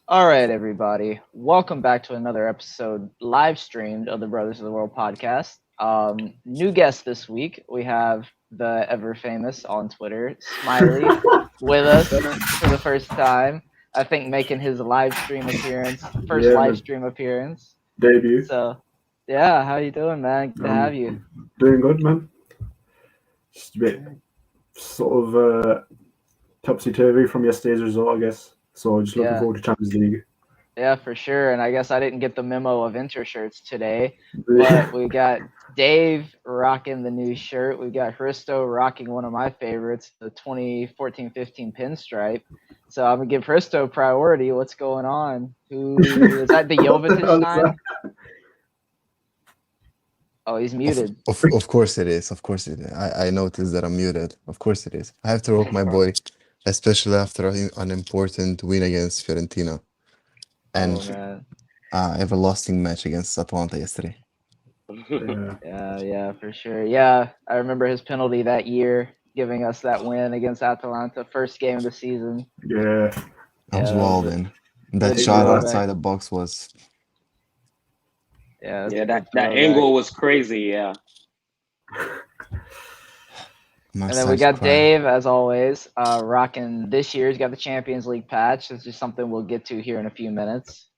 All right, everybody. Welcome back to another episode live streamed of the Brothers of the World podcast. New guest this week. We have the ever famous on Twitter, Smiley, with us for the first time. I think making his live stream appearance, first Yeah, live man. stream appearance. Debut. So, yeah, how you doing, man? Good to have you. Doing good, man. Just a bit sort of topsy turvy from yesterday's result, I guess. So just looking Yeah, forward to Champions League. yeah, for sure. And I guess I didn't get the memo of Inter shirts today, but Yeah, we got Dave rocking the new shirt. We got Hristo rocking one of my favorites, the 2014-15 pinstripe. So I'm gonna give Hristo priority. What's going on? Who is that? The Jovetic sign? Oh, he's Of, muted. of of course it is. Of course it is. I noticed that I'm muted. Of course it is. I have to rock my boy, especially after an important win against Fiorentina Oh and man, everlasting match against Atalanta yesterday. yeah, yeah, for sure. Yeah, I remember his penalty that year, giving us that win against Atalanta, first game of the season. yeah. I was Yeah, that was wild a in. That good shot Exactly. throwback. outside the box was Yeah, that's Yeah, a good that throwback. angle was crazy. Yeah. my And then we started to got cry. Dave, as always, rocking this year. He's got the Champions League patch. This is something we'll get to here in a few minutes.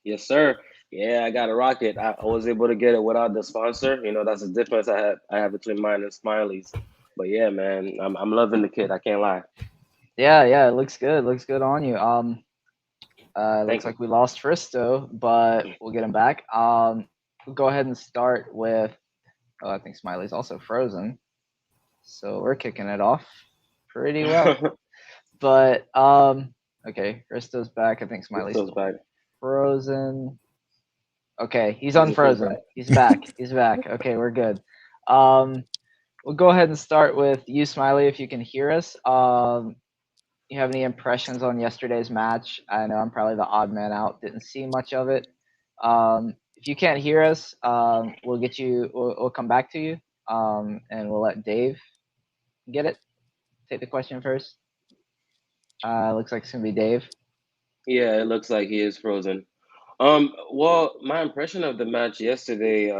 Yes, sir. Yeah, I got a rocket. I was able to get it without the sponsor. That's the difference I have between mine and Smiley's. But yeah, man, I'm loving the kit. I can't lie. Yeah, it looks good. Looks good on you. It looks Thank you. like we lost Fristo, but we'll get him back. We'll go ahead and start with. Oh, I think Smiley's also frozen, so we're kicking it off pretty well. But okay, Fristo's back. I think This Smiley's goes still back. frozen. Okay, he's He's back. unfrozen. He's back. He's back. Okay, we're good. Um, we'll go ahead and start with you, Smiley, if you can hear us. You have any impressions on yesterday's match? I know I'm probably the odd man out. Didn't see much of it. If you can't hear us, we'll get you. We'll come back to you, and we'll let Dave get it. Take the question first. Looks like it's gonna be Dave. Yeah, it looks like he is frozen. Well, my impression of the match yesterday,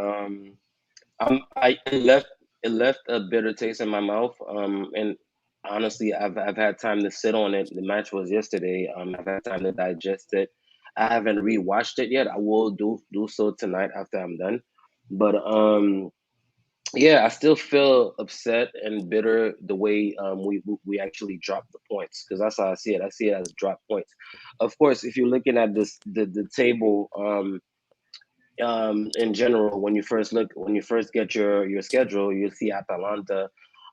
it left a bitter taste in my mouth. And honestly, I've had time to sit on it. The match was yesterday. I've had time to digest it. I haven't rewatched it yet. I will do so tonight after I'm done. But yeah, I still feel upset and bitter the way we actually dropped the points, because that's how I see it. I see it as drop points. Of course, if you're looking at the table, in general, when you first get your schedule, you see Atalanta,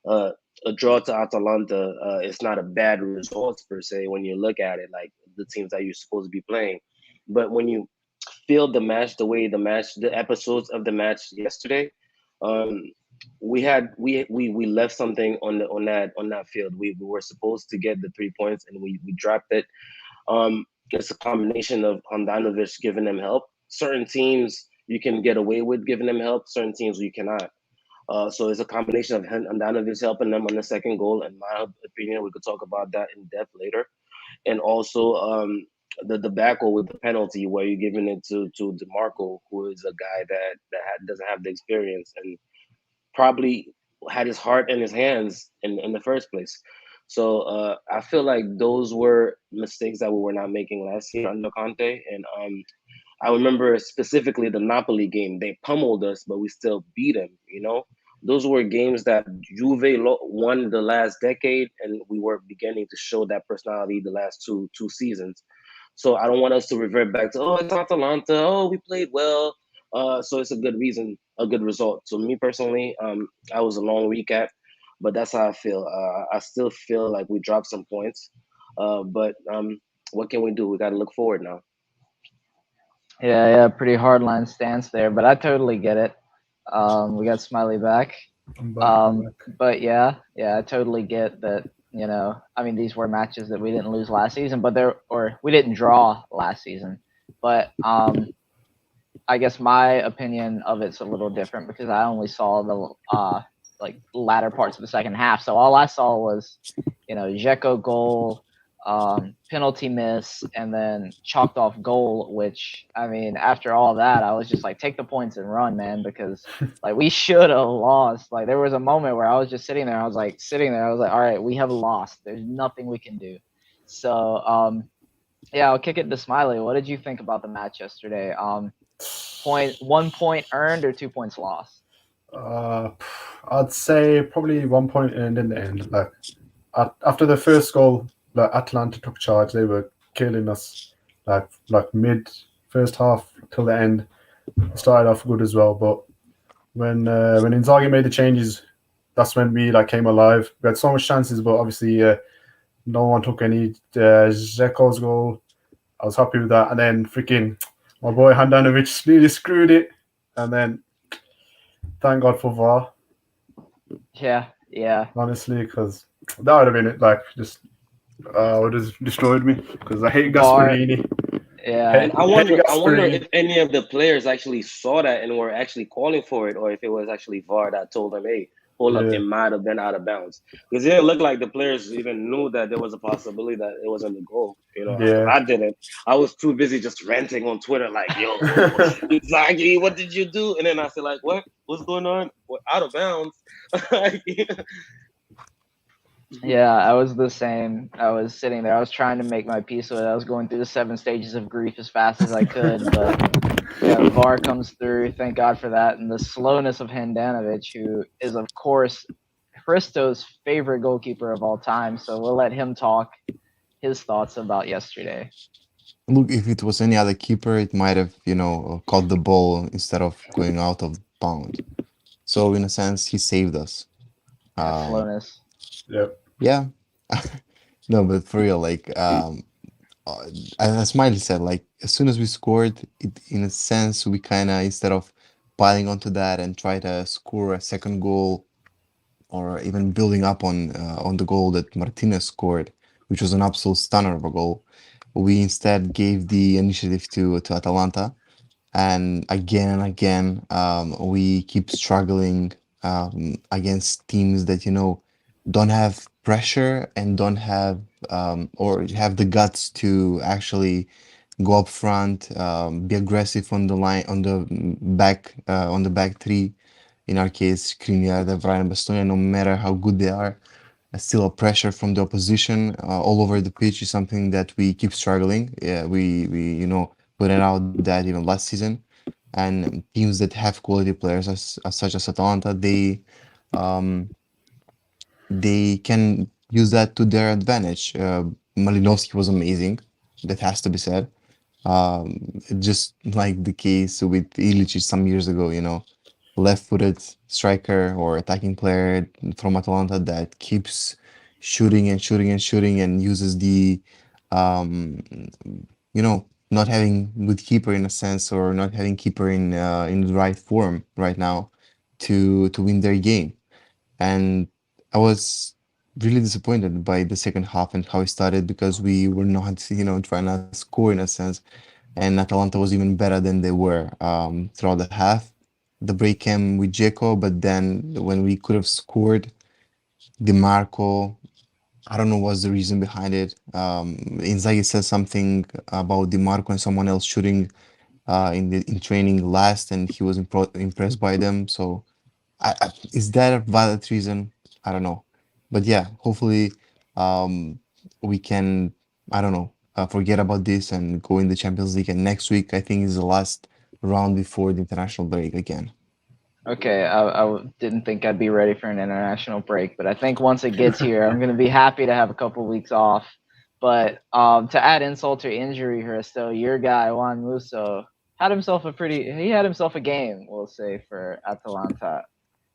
uh, a draw to Atalanta. It's not a bad result per se when you look at it, like the teams that you're supposed to be playing. But when you feel the match, the episodes of the match yesterday, um, we left something on that field. We were supposed to get the 3 points, and we dropped it. It's a combination of Handanovic giving them help. Certain teams you can get away with giving them help. Certain teams you cannot. So it's a combination of Handanovic helping them on the second goal. In my opinion, we could talk about that in depth later. And also the back goal with the penalty, where you're giving it to DeMarco, who is a guy that doesn't have the experience and probably had his heart in his hands in the first place. So I feel like those were mistakes that we were not making last year under Conte. And I remember specifically the Napoli game. They pummeled us, but we still beat them. Those were games that won the last decade, and we were beginning to show that personality the last two seasons. So I don't want us to revert back to, oh, it's Atalanta, oh, we played well. So it's a good reason, a good result. So me personally, I was a long recap, but that's how I feel. I still feel like we dropped some points, but what can we do? We got to look forward now. Yeah, pretty hard line stance there, but I totally get it. We got Smiley back. I'm back. I'm back. But yeah, I totally get that. I mean, these were matches that we didn't lose last season, but we didn't draw last season. But I guess my opinion of it's a little different because I only saw the like latter parts of the second half. So all I saw was, Dzeko goal, penalty miss, and then chalked off goal. Which I mean, after all that, I was just like, take the points and run, man, because like we should have lost. Like there was a moment where I was just sitting there. I was like, all right, we have lost. There's nothing we can do. So yeah, I'll kick it to Smiley. What did you think about the match yesterday? 1 point earned or 2 points lost? I'd say probably 1 point earned in the end. Like after the first goal, like Atalanta took charge. They were killing us. Like mid first half till the end. Started off good as well, but when Inzaghi made the changes, that's when we like came alive. We had so much chances, but obviously no one took any. Zeko's goal, I was happy with that, and then freaking my boy Handanovic really screwed it, and then thank God for VAR, Yeah. honestly, because that would have been it. Like just would have destroyed me because I hate VAR. Gasperini. Yeah. And I wonder Gasperini. if any of the players actually saw that and were actually calling for it, or if it was actually VAR that told them, "Hey, hold up, Yeah. it might have been out of bounds." Because it didn't look like the players even knew that there was a possibility that it wasn't the goal. You know, 'cause Yeah. I didn't. I was too busy just ranting on Twitter, like, "Yo, Inzaghi, what did you do?" And then I said, "Like, what? What's going on? What, out of bounds?" Yeah, I was the same. I was sitting there. I was trying to make my peace with it. I was going through the 7 stages of grief as fast as I could, but yeah, VAR comes through. Thank God for that. And the slowness of Handanovic, who is, of course, Hristo's favorite goalkeeper of all time. So we'll let him talk his thoughts about yesterday. Look, if it was any other keeper, it might have, caught the ball instead of going out of bound. So in a sense, he saved us. Yeah, Um, slowness. Yep. yeah. No, but for real, like, as Smiley said, like as soon as we scored, it in a sense we kind of instead of piling onto that and try to score a second goal or even building up on the goal that Martinez scored, which was an absolute stunner of a goal, we instead gave the initiative to Atalanta, and again, we keep struggling against teams that don't have pressure and don't have or have the guts to actually go up front, be aggressive on the line, on the back three. In our case, Skriniar, De Vrij, and Bastogne, no matter how good they are, still a pressure from the opposition all over the pitch is something that we keep struggling. Yeah, we pointed out that even last season, and teams that have quality players as such as Atalanta, um, they can use that to their advantage. Malinovsky was amazing, that has to be said. Just like the case with Ilicic some years ago, left-footed striker or attacking player from Atalanta that keeps shooting and shooting and shooting and uses the, um, not having good keeper in a sense or not having keeper in the right form right now to win their game. And I was really disappointed by the second half and how it started because we were not, trying to score in a sense. And Atalanta was even better than they were throughout the half. The break came with Dzeko, but then when we could have scored, DiMarco, I don't know what's the reason behind it. Inzaghi said something about DiMarco and someone else shooting in training last, and he was impressed by them. So is that a valid reason? I don't know. But yeah, hopefully we can, I don't know, forget about this and go in the Champions League. And next week, I think, is the last round before the international break again. Okay, didn't think I'd be ready for an international break, but I think once it gets here, I'm going to be happy to have a couple weeks off. But to add insult to injury, Hristo, your guy Juan Musso had himself a game, we'll say, for Atalanta.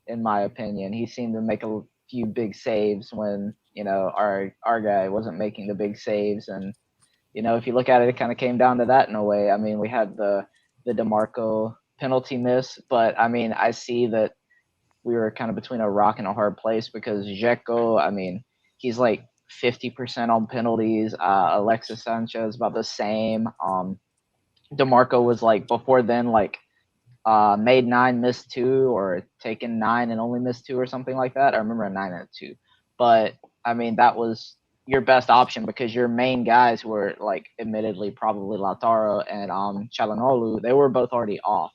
In my opinion, he seemed to make a few big saves when our guy wasn't making the big saves, and if you look at it, it kind of came down to that in a way. I mean, we had the DeMarco penalty miss, but I mean, I see that we were kind of between a rock and a hard place because Dzeko, I mean, he's like 50% on penalties. Alexis Sanchez about the same. DeMarco was like before then like made 9, missed 2, or taken 9 and only missed 2 or something like that. I remember a 9 and a 2, but I mean that was your best option because your main guys were like admittedly probably Lautaro and Chalanolu, they were both already off.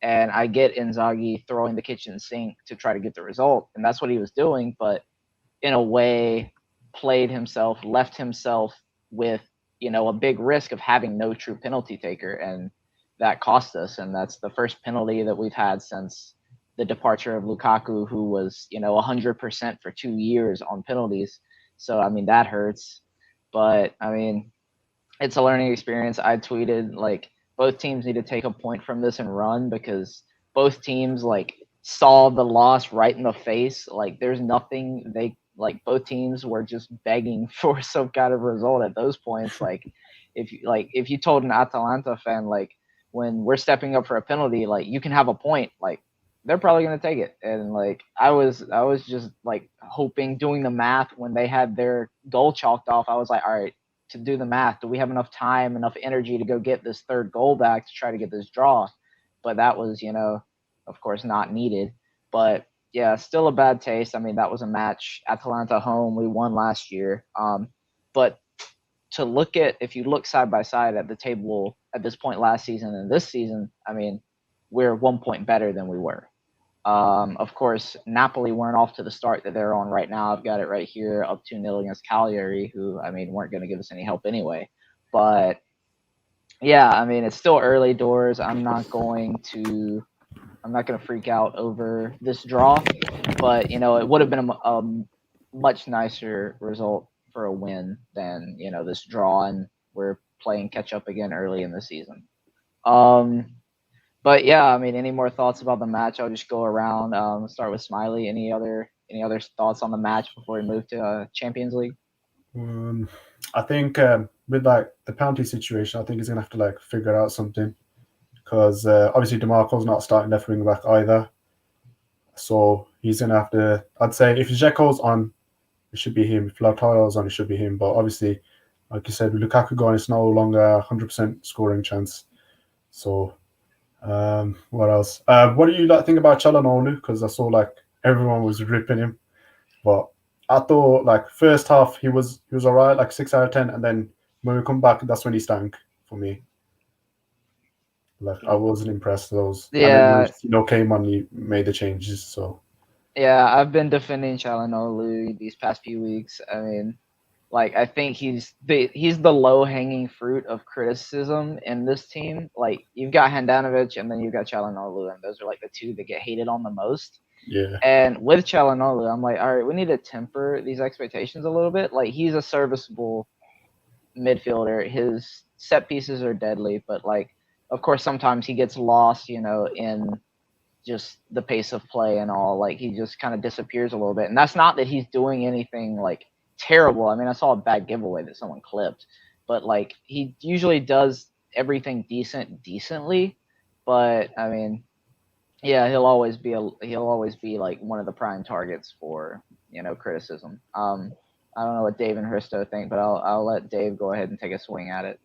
And I get Inzaghi throwing the kitchen sink to try to get the result, and that's what he was doing, but in a way played himself, left himself with, a big risk of having no true penalty taker, and that cost us. And that's the first penalty that we've had since the departure of Lukaku, who was, 100% for 2 years on penalties. So, I mean, that hurts. But, I mean, it's a learning experience. I tweeted like both teams need to take a point from this and run because both teams like saw the loss right in the face. Like there's nothing they like both teams were just begging for some kind of result at those points. If you told an Atalanta fan like when we're stepping up for a penalty, like you can have a point, like they're probably gonna take it. And like I was just like hoping, doing the math when they had their goal chalked off. I was like, all right, to do the math. Do we have enough time, enough energy to go get this third goal back to try to get this draw? But that was, of course, not needed. But yeah, still a bad taste. I mean, that was a match. Atalanta home, we won last year. But to look at, if you look side by side at the table at this point last season and this season, I mean, we're 1 point better than we were. Of course, Napoli weren't off to the start that they're on right now. I've got it right here, up 2-0 against Cagliari, who, I mean, weren't going to give us any help anyway. But yeah, I mean, it's still early doors. I'm not going to freak out over this draw, but it would have been a much nicer result for a win than this draw, and we're playing catch up again early in the season. Um, but yeah, I mean, any more thoughts about the match? I'll just go around. Start with Smiley. Any other thoughts on the match before we move to Champions League? Um, I think with like the penalty situation, I think he's gonna have to like figure out something because obviously Demarco's not starting left wing back either, so he's gonna have to. I'd say if Dzeko's on, it should be him. If Lautaro's on, it should be him. But obviously, like you said, with Lukaku gone, it's no longer 100% scoring chance. So what else? What do you like think about Chalanolu? Because I saw like everyone was ripping him, but I thought like first half he was alright, like 6 out of 10, and then when we come back, that's when he stank for me. Like I wasn't impressed with those, and then when Yeah, came on, he made the changes. So yeah, I've been defending Chalanolu these past few weeks. I mean, like I think he's the low hanging fruit of criticism in this team. Like you've got Handanovic and then you've got Chalanolu, and those are like the two that get hated on the most. yeah, And with Chalanolu, I'm like, all right, we need to temper these expectations a little bit. Like he's a serviceable midfielder. His set pieces are deadly, but like, of course, sometimes he gets lost, in just the pace of play and all. Like he just kind of disappears a little bit, and that's not that he's doing anything like terrible. I mean, I saw a bad giveaway that someone clipped, but like he usually does everything decently. But I mean, yeah, he'll always be like one of the prime targets for criticism. I don't know what Dave and Hristo think, but I'll let Dave go ahead and take a swing at it.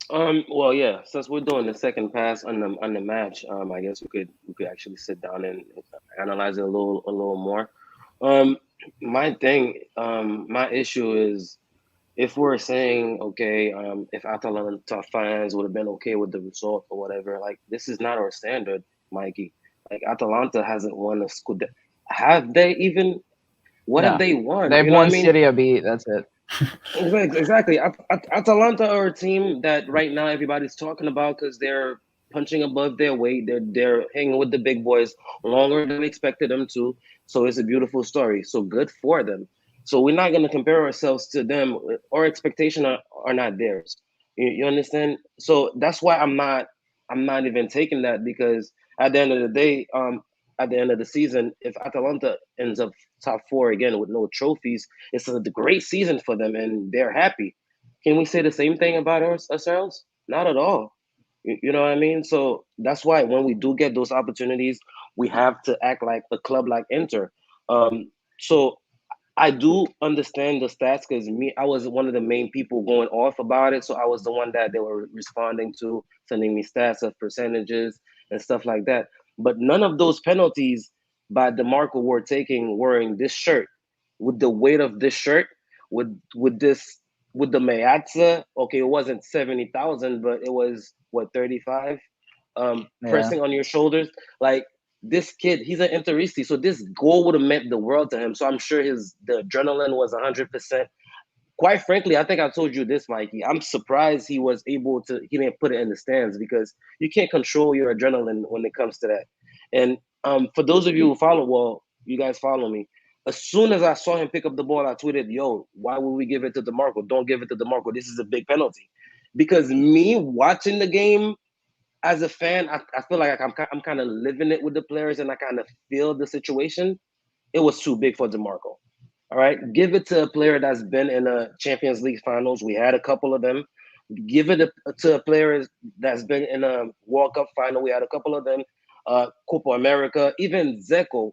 Well, yeah. Since we're doing the second pass on the match, I guess we could actually sit down and analyze it a little more. Um, my issue is if we're saying okay, if Atalanta fans would have been okay with the result or whatever, like this is not our standard, Mikey. Like Atalanta hasn't won a school. Have they even? What have No, they won? they've You know what won I mean? Serie B. That's it. Exactly. Atalanta are a team that right now everybody's talking about because they're punching above their weight. They're hanging with the big boys longer than we expected them to. So it's a beautiful story. So good for them. So we're not going to compare ourselves to them. Our expectation are not theirs. You understand? So that's why I'm not even taking that because at the end of the day, at the end of the season, if Atalanta ends up top four again with no trophies, it's a great season for them and they're happy. Can we say the same thing about ourselves? Not at all. You know what I mean? So that's why when we do get those opportunities, we have to act like a club like Inter. So I do understand the stats because I was one of the main people going off about it. So I was the one that they were responding to, sending me stats of percentages and stuff like that. But none of those penalties by DeMarco were taking wearing this shirt with the weight of this shirt. with the Mayatsa, okay, it wasn't 70,000, but it was what 35, Yeah. pressing on your shoulders. Like this kid, he's an Interisti, so this goal would have meant the world to him. So I'm sure the adrenaline was 100%. Quite frankly, I think I told you this, Mikey. I'm surprised he didn't put it in the stands because you can't control your adrenaline when it comes to that. And for those of you who follow, well, you guys follow me. As soon as I saw him pick up the ball, I tweeted, "Yo, why would we give it to DeMarco? Don't give it to DeMarco. This is a big penalty." Because me watching the game as a fan, I feel like I'm kind of living it with the players, and I kind of feel the situation. It was too big for DeMarco. All right, give it to a player that's been in a Champions League finals. We had a couple of them. Give it to a player that's been in a World Cup final. We had a couple of them. Copa America, even Zeko,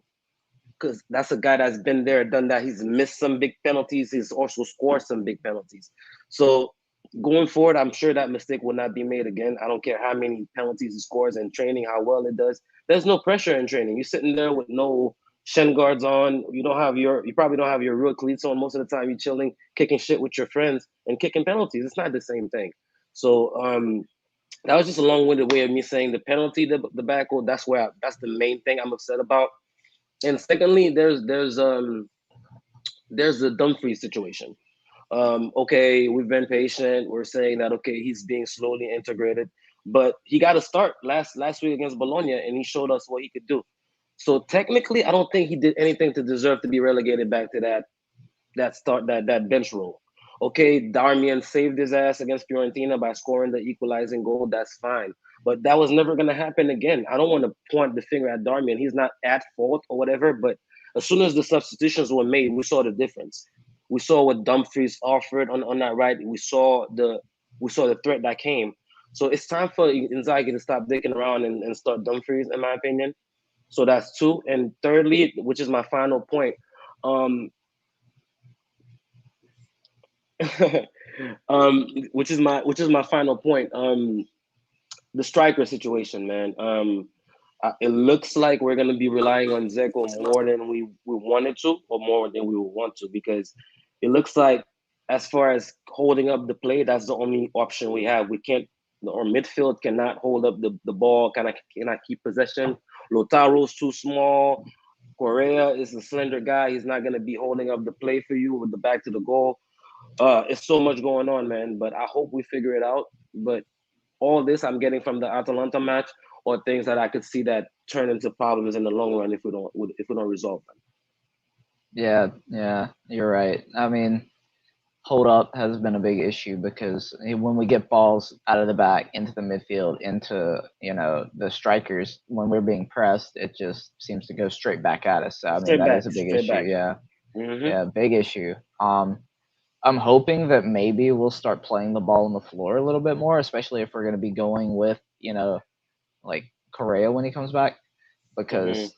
because that's a guy that's been there, done that. He's missed some big penalties. He's also scored some big penalties. So going forward, I'm sure that mistake will not be made again. I don't care how many penalties he scores in training, how well it does. There's no pressure in training. You're sitting there with no shin guards on. You probably don't have your real cleats on most of the time. You're chilling, kicking shit with your friends and kicking penalties. It's not the same thing. So that was just a long-winded way of me saying the penalty, the back goal. That's the main thing I'm upset about. And secondly, there's the Dumfries situation. Okay, we've been patient. We're saying that okay, he's being slowly integrated, but he got a start last week against Bologna, and he showed us what he could do. So technically, I don't think he did anything to deserve to be relegated back to that bench role. Okay, Darmian saved his ass against Fiorentina by scoring the equalizing goal. That's fine, but that was never going to happen again. I don't want to point the finger at Darmian. He's not at fault or whatever. But as soon as the substitutions were made, we saw the difference. We saw what Dumfries offered on that right. We saw the threat that came. So it's time for Inzaghi to stop dicking around and start Dumfries, in my opinion. So that's two. And thirdly, which is my final point, um, which is my final point. The striker situation, man. It looks like we're gonna be relying on Zeko more than we wanted to, or more than we would want to, because it looks like as far as holding up the play, that's the only option we have. We can't, our midfield cannot hold up the ball, cannot keep possession. Lotaro's too small. Correa is a slender guy. He's not gonna be holding up the play for you with the back to the goal. It's so much going on, man. But I hope we figure it out. But all this I'm getting from the Atalanta match, or things that I could see that turn into problems in the long run if we don't resolve them. Yeah, you're right. I mean, hold up has been a big issue because when we get balls out of the back into the midfield, into the strikers, when we're being pressed, it just seems to go straight back at us. So, I mean, Straight that back, is a big straight issue. back. Yeah, Mm-hmm. yeah, big issue. I'm hoping that maybe we'll start playing the ball on the floor a little bit more, especially if we're going to be going with like Correa when he comes back, Mm-hmm. because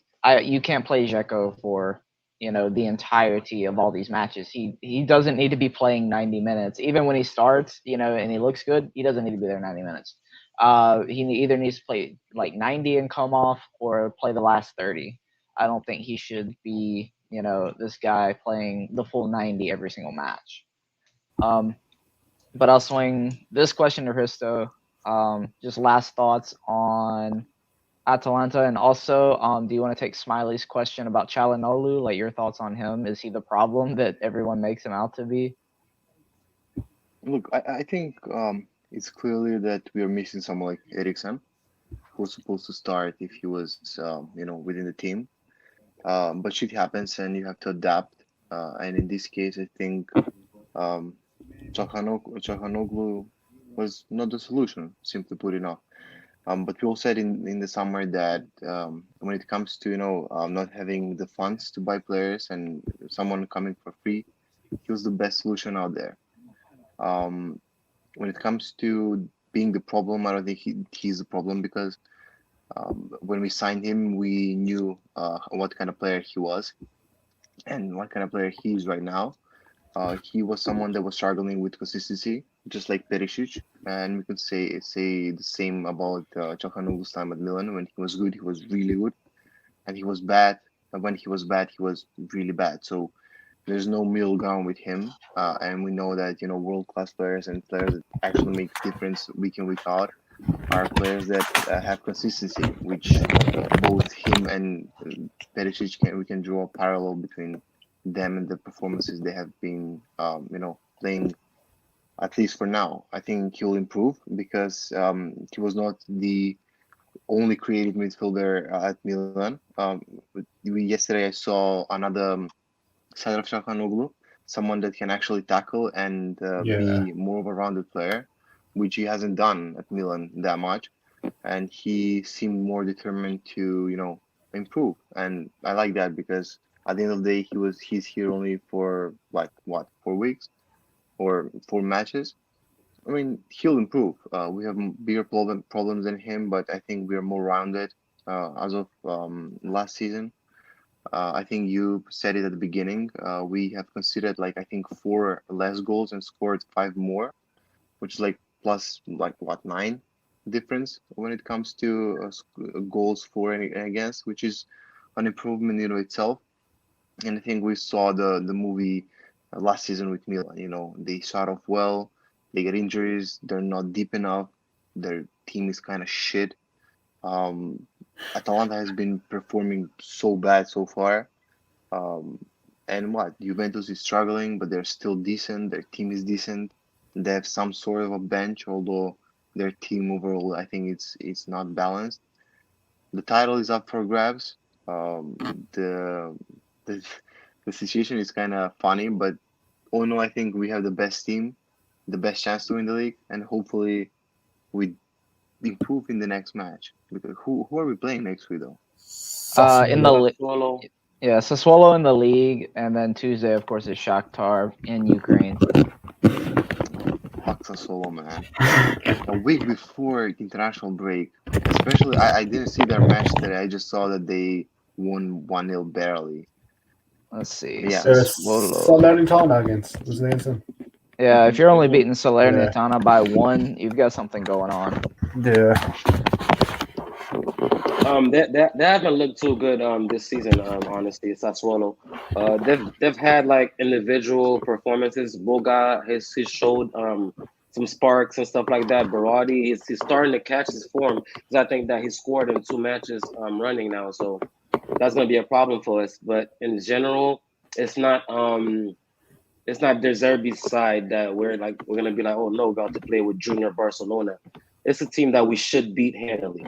you can't play Dzeko for the entirety of all these matches. He doesn't need to be playing 90 minutes, even when he starts, and he looks good. He doesn't need to be there 90 minutes. He either needs to play like 90 and come off, or play the last 30. I don't think he should be this guy playing the full 90 every single match. Um, but I'll swing this question to Hristo. Just last thoughts on Atalanta, and also, do you want to take Smiley's question about Chalanolu? Like your thoughts on him? Is he the problem that everyone makes him out to be? Look, I think it's clearly that we are missing someone like Eriksen, who was supposed to start if he was, within the team. But shit happens and you have to adapt. And in this case, I think um, Çalhanoğlu was not the solution, simply put enough. But we all said in the summer that when it comes to not having the funds to buy players and someone coming for free, he was the best solution out there. Um, when it comes to being the problem, I don't think he's the problem because when we signed him, we knew what kind of player he was and what kind of player he is right now. He was someone that was struggling with consistency, just like Perisic, and we could say the same about Çalhanoğlu's time at Milan. When he was good, he was really good, and he was bad. And when he was bad, he was really bad. So there's no middle ground with him, and we know that world class players and players that actually make difference week in week out are players that have consistency, which both him and Perisic we can draw a parallel between them and the performances they have been playing, at least for now. I think he'll improve because he was not the only creative midfielder at Milan. Yesterday I saw another side of Shakhtar, someone that can actually tackle and be more of a rounded player, which he hasn't done at Milan that much. And he seemed more determined to, improve. And I like that because at the end of the day, he's here only for like what, 4 weeks or 4 matches. I mean, he'll improve. We have bigger problems than him, but I think we are more rounded as of last season. I think you said it at the beginning. We have considered like I think 4 less goals and scored 5 more, which is like plus like what 9 difference when it comes to goals for and against, which is an improvement itself. And I think we saw the movie last season with Milan. They start off well, they get injuries, they're not deep enough, their team is kind of shit. Um, Atalanta has been performing so bad so far. Um, and what? Juventus is struggling, but they're still decent. Their team is decent. They have some sort of a bench, although their team overall, I think it's not balanced. The title is up for grabs. The the the situation is kind of funny, but oh no, I think we have the best team, the best chance to win the league, and hopefully we improve in the next match. Because who are we playing next week though? In the Sassuolo. yeah, Sassuolo in the league, and then Tuesday, of course, is Shakhtar in Ukraine. Fuck Sassuolo, man. A week before international break, especially I didn't see their match today. I just saw that they won 1-0 barely. Let's see. Yeah. Sassuolo. Salernitana against Wisconsin. Yeah, if you're only beating Salernitana by 1, you've got something going on. Yeah. They haven't looked too good this season. Honestly, Sassuolo. They've had like individual performances. Boga he's showed some sparks and stuff like that. Berardi he's starting to catch his form because I think that he scored in 2 matches running now. So that's gonna be a problem for us. But in general, it's not De Zerbi's side that we're gonna be like, oh no, we're about to play with Junior Barcelona. It's a team that we should beat handily.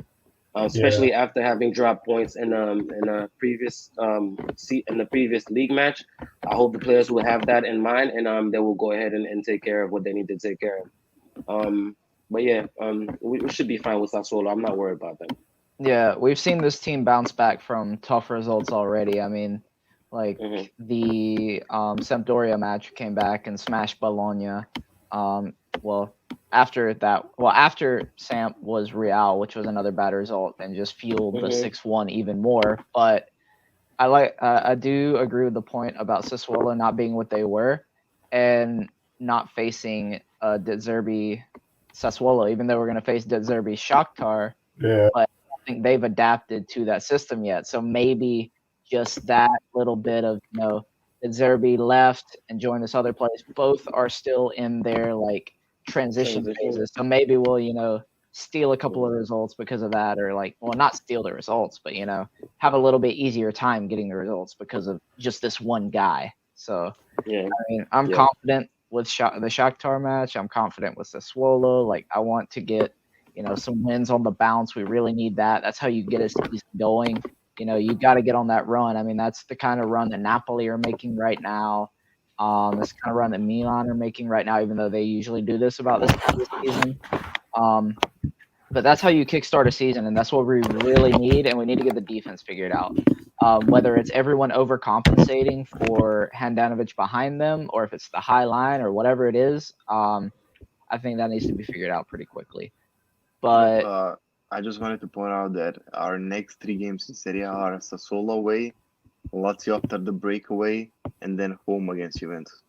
Especially after having dropped points in a previous in the previous league match. I hope the players will have that in mind and they will go ahead and take care of what they need to take care of. But yeah, we should be fine with Sassuolo. I'm not worried about them. Yeah, we've seen this team bounce back from tough results already. I mean, like the Sampdoria match came back and smashed Bologna. After Samp was Real, which was another bad result, and just fueled the 6-1 even more. But I do agree with the point about Sassuolo not being what they were, and not facing De Zerbi Sassuolo, even though we're going to face De Zerbi Shakhtar. Yeah. But I don't think they've adapted to that system yet. So maybe just that little bit of De Zerbi left and joined this other place. Both are still in their like transition phases. So maybe we'll, steal a couple of results because of that, or not steal the results, but have a little bit easier time getting the results because of just this one guy. So I mean, I'm confident with the Shakhtar match. I'm confident with Sassuolo. Like I want to get some wins on the bounce. We really need that. That's how you get a season going. You got to get on that run. I mean, that's the kind of run that Napoli are making right now. This kind of run that Milan are making right now, even though they usually do this about this time of the season. But that's how you kickstart a season, and that's what we really need, and we need to get the defense figured out. Whether it's everyone overcompensating for Handanovic behind them, or if it's the high line, or whatever it is, I think that needs to be figured out pretty quickly. But I just wanted to point out that our next 3 games in Serie A are Sassuolo away, Lazio after the breakaway, and then home against Juventus.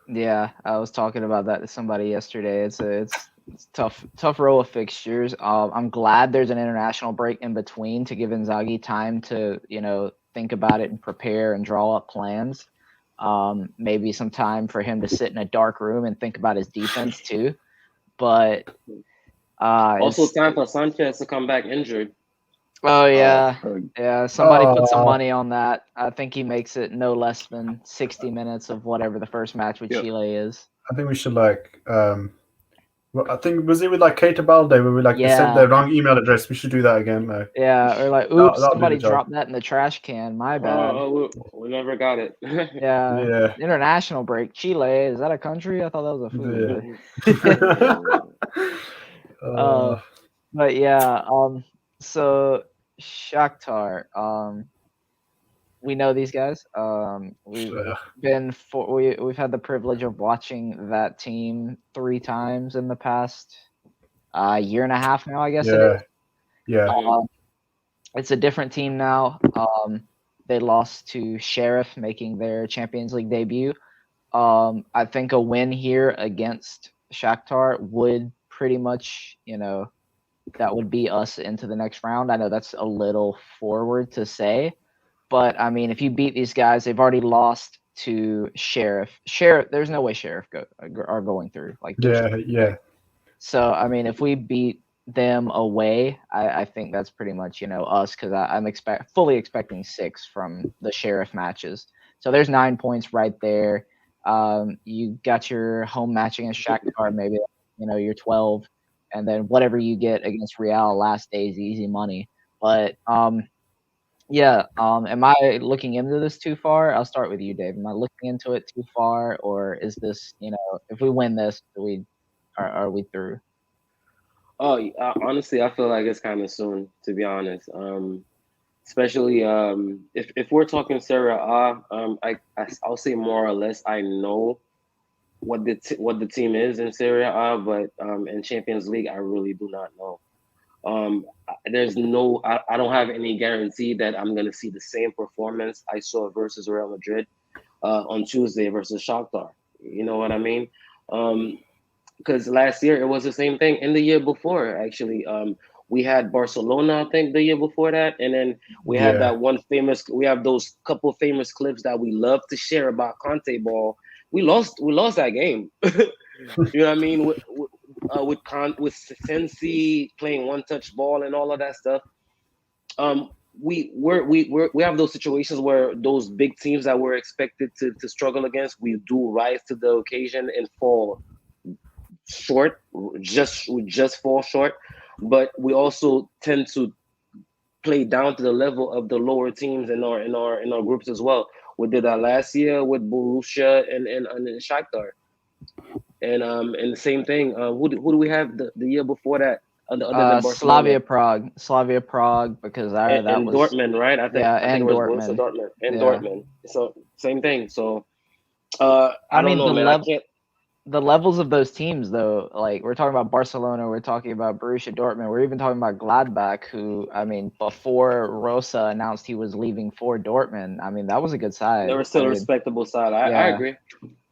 Yeah, I was talking about that to somebody yesterday. It's tough row of fixtures. I'm glad there's an international break in between to give Inzaghi time to think about it and prepare and draw up plans. Maybe some time for him to sit in a dark room and think about his defense too. But Also, it's time for Sanchez to come back injured. oh yeah, yeah. Somebody put some Oh. money on that. I think he makes it no less than 60 minutes of whatever the first match with Yep. Chile is. I think we should well, I think was it with like Kate Balde where we they sent Yeah. the wrong email address. We should do that again. Yeah, or like, oops, that'll do somebody the job. dropped that in the trash can. My bad. We never got it. Yeah. Yeah. International break. Chile, is that a country? I thought that was a food. Uh, But yeah, so Shakhtar, we know these guys. We've we've had the privilege of watching that team 3 times in the past year and a half now, I guess it is. yeah. It's a different team now. They lost to Sheriff, making their Champions League debut. I think a win here against Shakhtar would pretty much, that would be us into the next round. I know that's a little forward to say, but I mean, if you beat these guys, they've already lost to Sheriff. There's no way Sheriff are going through. Like, Yeah. So I mean, if we beat them away, I think that's pretty much us, because I'm fully expecting 6 from the Sheriff matches. So there's 9 points right there. You got your home match against Shakhtar, maybe you're 12, and then whatever you get against Real last day is easy money. But yeah, am I looking into this too far? I'll start with you, Dave. Am I looking into it too far, or is this if we win this, are we through? Oh, honestly, I feel like it's kind of soon, to be honest. Especially if we're talking Serie A, I'll say more or less I know what the team is in Serie A, but in Champions League I really do not know. There's no, I don't have any guarantee that I'm gonna see the same performance I saw versus Real Madrid on Tuesday versus Shakhtar. You know what I mean? Because last year it was the same thing, and the year before actually. We had Barcelona, I think, the year before that, and then we had that one famous. We have those couple famous clips that we love to share about Conte ball. We lost that game. You know what I mean? With Sensi playing one touch ball and all of that stuff. We have those situations where those big teams that we're expected to struggle against, we do rise to the occasion and fall short, just fall short, but we also tend to play down to the level of the lower teams in our groups as well. We did that last year with Borussia and Shakhtar, and the same thing. Who do we have the year before that? Other than Barcelona? Slavia Prague, because that was Dortmund, right? I think and it was Dortmund. Borussia Dortmund and Dortmund. So same thing. So I don't know, man. I can't. The levels of those teams, though, like we're talking about Barcelona, we're talking about Borussia Dortmund, we're even talking about Gladbach, who, I mean, before Rosa announced he was leaving for Dortmund, I mean, that was a good side. They were still a respectable side. I agree.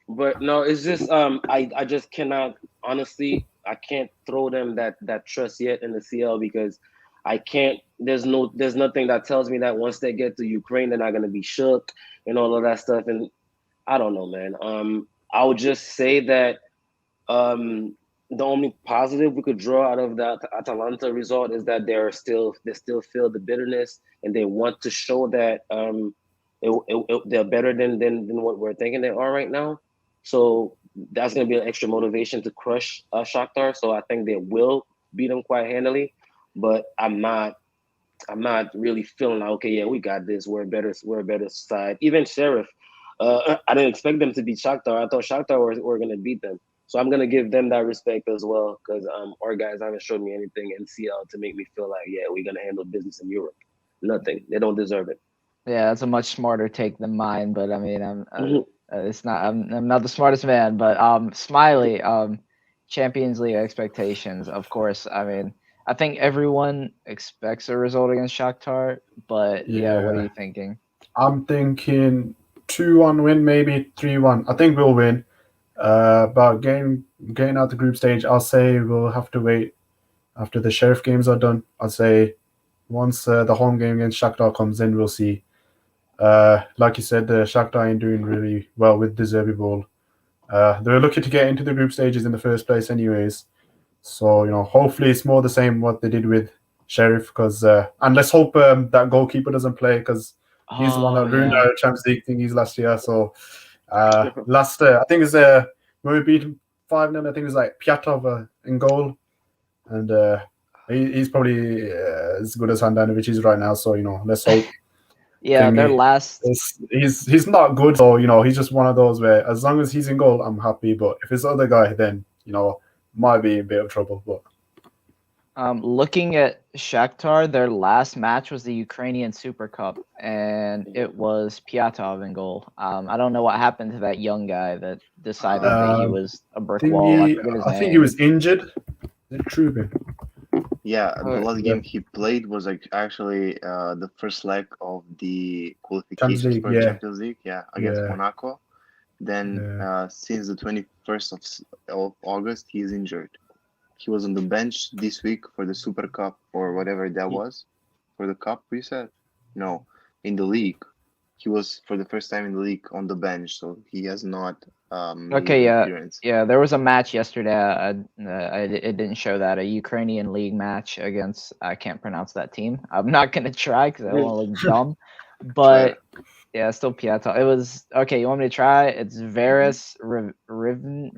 But no, it's just I just cannot, honestly, I can't throw them that trust yet in the CL, because I can't. There's nothing that tells me that once they get to Ukraine, they're not gonna be shook and all of that stuff. And I don't know, man. I would just say that the only positive we could draw out of that Atalanta result is that they still feel the bitterness, and they want to show that they're better than what we're thinking they are right now. So that's going to be an extra motivation to crush Shakhtar. So I think they will beat them quite handily, but I'm not really feeling like, okay, yeah, we got this. We're a better side. Even Sheriff, I didn't expect them to beat Shakhtar. I thought Shakhtar were going to beat them. So I'm going to give them that respect as well, because our guys haven't showed me anything in CL to make me feel like, yeah, we're going to handle business in Europe. Nothing. They don't deserve it. Yeah, that's a much smarter take than mine, but I mean, it's not. I'm not the smartest man, but Smiley, Champions League expectations. Of course, I mean, I think everyone expects a result against Shakhtar, but yeah, what are you thinking? I'm thinking 2-1 win, maybe 3-1. I think we'll win. But getting out the group stage, I'll say we'll have to wait after the Sheriff games are done. I'll say once the home game against Shakhtar comes in, we'll see. Like you said, the Shakhtar ain't doing really well with the Zerbi ball. They were lucky to get into the group stages in the first place, anyways. So hopefully it's more the same what they did with Sheriff. Because and let's hope that goalkeeper doesn't play because he's the one Oh that ruined yeah. our Champions League thingies last year. So last I think it's when we beat 5-0, I think it was like Piatov in goal, and he's probably as good as Handanovic is right now. So let's hope. Yeah, their last. He's not good, so he's just one of those where as long as he's in goal, I'm happy. But if it's the other guy, then might be in a bit of trouble. But Looking at Shakhtar, their last match was the Ukrainian Super Cup, and it was Piatov in goal. I don't know what happened to that young guy that decided that he was a brick wall. I forget his I name. think he was injured. Is it Trubin? Yeah, the Oh, last yeah. game he played was actually the first leg of the Champions qualifications League, for yeah. Champions League, against Yeah. Monaco. Then since the 21st of August, he is injured. He was on the bench this week for the Super Cup or whatever that was. For the cup, we said? No, in the league. He was for the first time in the league on the bench, so he has not made Okay, an yeah, appearance. yeah. There was a match yesterday. It didn't show that, a Ukrainian league match against, I can't pronounce that team. I'm not gonna try because I don't want to look dumb. But yeah, still Piatov. It was okay. You want me to try? It's Veris Rivne.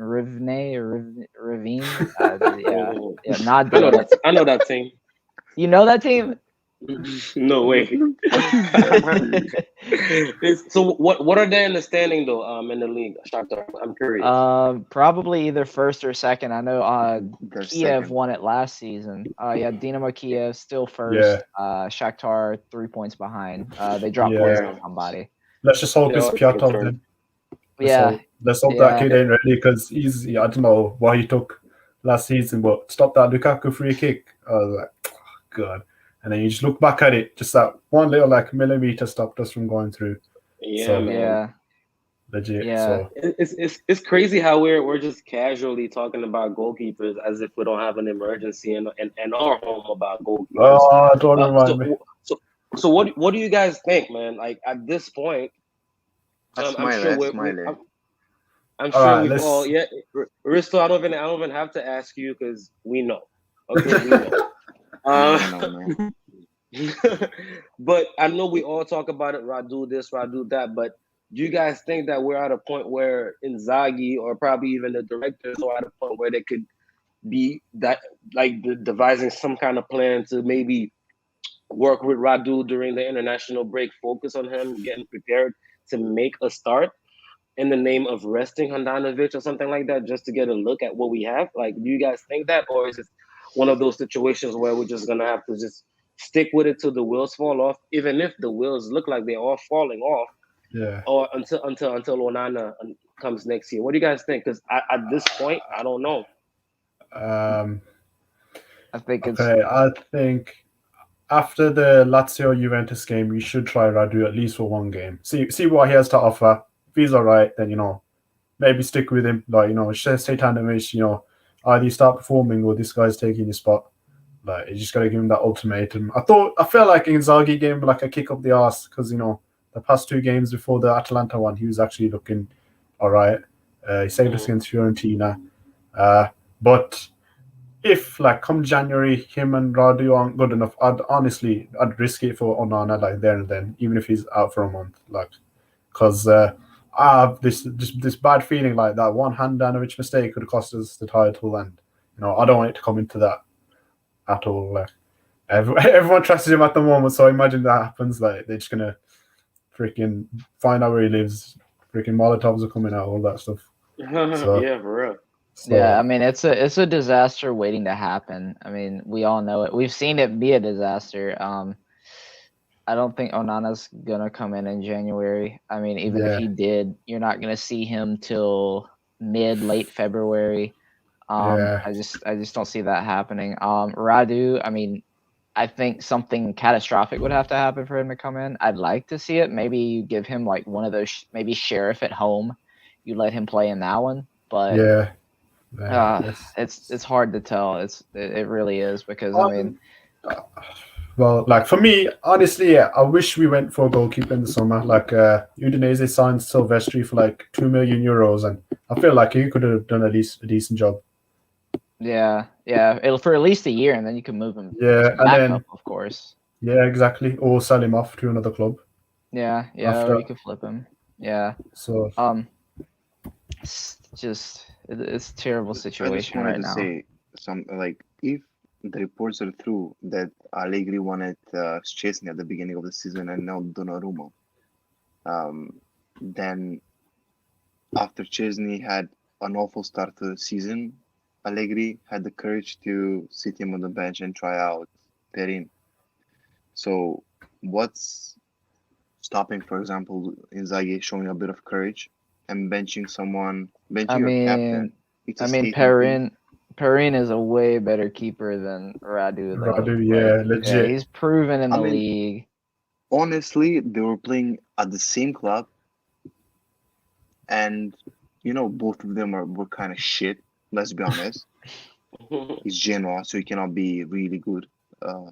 Yeah, not I know good. that. I know that team. You know that team? No way. So what are they in the standing though? In the league, Shakhtar. I'm curious. Probably either first or second. I know They're Kiev second. won it last season. Yeah, Dynamo Kiev still first. Yeah. Shakhtar 3 points behind. They dropped Yeah. points to somebody. Let's just hope Yeah, it's it's Piatov concerned. then. Yeah, Let's hope yeah. that kid ain't ready because I don't know why he took last season, but stop that Lukaku free kick. I was like, oh, God. And then you just look back at it, just that one little millimeter stopped us from going through. Yeah, So, man. Yeah, legit. yeah. So It's crazy how we're just casually talking about goalkeepers as if we don't have an emergency in our home about goalkeepers. don't remind me. So what do you guys think, man? Like at this point, I'm sure Smiley. I'm All sure right, we've let's- all Hristo, I don't even have to ask you because we know. Okay, we know. No, man. But I know we all talk about it. Radu this, Radu that. But do you guys think that we're at a point where Inzaghi or probably even the directors are at a point where they could be that devising some kind of plan to maybe work with Radu during the international break, focus on him, getting prepared to make a start in the name of resting Handanovic or something like that, just to get a look at what we have? Like, do you guys think that, or is it one of those situations where we're just gonna have to just stick with it till the wheels fall off, even if the wheels look like they're all falling off, Yeah. or until Onana comes next year? What do you guys think? Because at this point, I don't know. I think it's Okay, I think after the Lazio Juventus game, you should try Radu at least for one game. See what he has to offer. If he's all right, then maybe stick with him. Like say Handanovic, either you start performing or this guy's taking your spot. Like you just gotta give him that ultimatum. I felt like Inzaghi gave him like a kick up the arse because the past two games before the Atalanta one, he was actually looking all right. He saved us against Fiorentina, but if come January, him and Radu aren't good enough, I'd risk it for Onana there and then, even if he's out for a month, because I have this bad feeling like that one Handanovic mistake could have cost us the title, and I don't want it to come into that at all. Everyone trusts him at the moment, so imagine that happens. They're just gonna freaking find out where he lives. Freaking Molotovs are coming out, all that stuff. So, yeah, for real. yeah. I mean, it's a disaster waiting to happen. I mean, we all know it. We've seen it be a disaster. I don't think Onana's gonna come in January. I mean, even if he did, you're not gonna see him till late February. I just don't see that happening. Radu, I mean, I think something catastrophic would have to happen for him to come in. I'd like to see it. Maybe you give him one of those, maybe Sheriff at home. You let him play in that one, but it's hard to tell. It really is because I mean, Well, like for me, honestly, yeah, I wish we went for a goalkeeper in the summer. Like Udinese signed Silvestri for like €2 million, and I feel like he could have done at least a decent job. Yeah, for at least a year, and then you can move him Yeah, to and backup, then of course. yeah, exactly, or sell him off to another club Yeah, or after. you could flip him. Yeah. So It's a terrible I just situation wanted right to now. say some like if the reports are true that Allegri wanted Szczesny at the beginning of the season and now Donnarumma, then after Chesney had an awful start to the season, Allegri had the courage to sit him on the bench and try out Perin. So what's stopping, for example, Inzaghi showing a bit of courage and benching I your captain? mean, It's I a mean, statement thing. Perrin is a way better keeper than Radu, though. Radu, Like, yeah, yeah, legit. he's proven in I the mean, league. honestly, they were playing at the same club, and both of them were kind of shit. Let's be honest. He's Genoa, so he cannot be really good. Uh,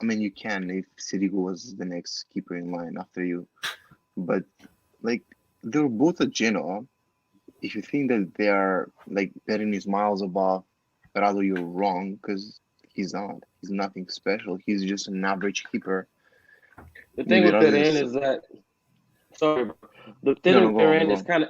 I mean, you can if Sirigu was the next keeper in line after you, but like they were both at Genoa. If you think that they are like betting is miles above, rather you're wrong because he's not. He's nothing special. He's just an average keeper. The thing Maybe with rather Pereira is is that, sorry, bro. The thing no, no, with go on, Pereira go is on. kind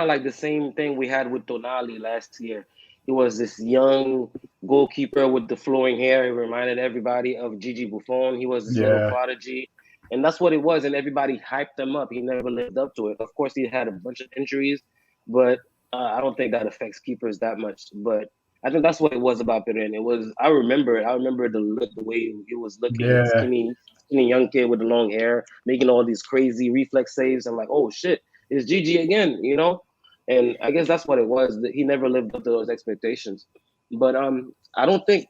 of like the same thing we had with Tonali last year. He was this young goalkeeper with the flowing hair. He reminded everybody of Gigi Buffon. He was this little Yeah, prodigy, and that's what it was. And everybody hyped him up. He never lived up to it. Of course, he had a bunch of injuries, but I don't think that affects keepers that much. But I think that's what it was about Pereira. It was. I remember it. I remember the look, the way he was looking, yeah, skinny young kid with the long hair, making all these crazy reflex saves. I'm like, oh shit, it's Gigi again, you know? And I guess that's what it was. That he never lived up to those expectations. But I don't think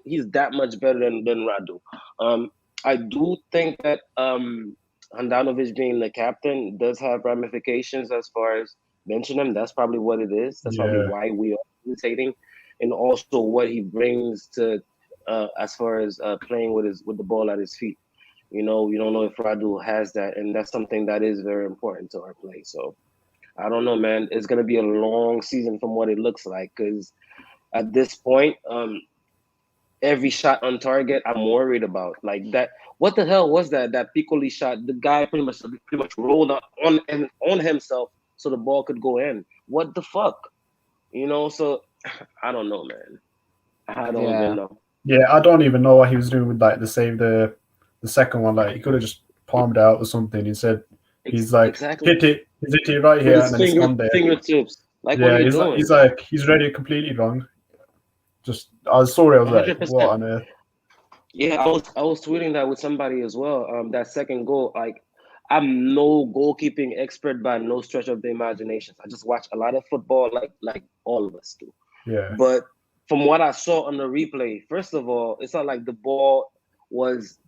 he's that much better than Radu. I do think that Handanovic being the captain does have ramifications as far as benching him. That's probably what it is. That's probably yeah, why we are hesitating, and also what he brings to as far as playing with the ball at his feet. You don't know if Radu has that, and that's something that is very important to our play. So I don't know, man. It's gonna be a long season from what it looks like, because at this point, every shot on target, I'm worried about. Like that, what the hell was that? That Piccoli shot, the guy pretty much rolled on himself so the ball could go in. What the fuck? So I don't know, man. I don't even Yeah, know. yeah. I don't even know what he was doing with like the save the second one. Like he could have just palmed out or something. Instead, he's like Exactly. hit it, he's hit it right With here, his and then it's gone there. fingertips. Like, what are Yeah, you he's doing? like he's read it completely wrong. Just I saw it. I was like, what 100%. on earth? Yeah, I was tweeting that with somebody as well. That second goal, like, I'm no goalkeeping expert by no stretch of the imagination. I just watch a lot of football, like all of us do. Yeah, But from what I saw on the replay, first of all, it's not like the ball was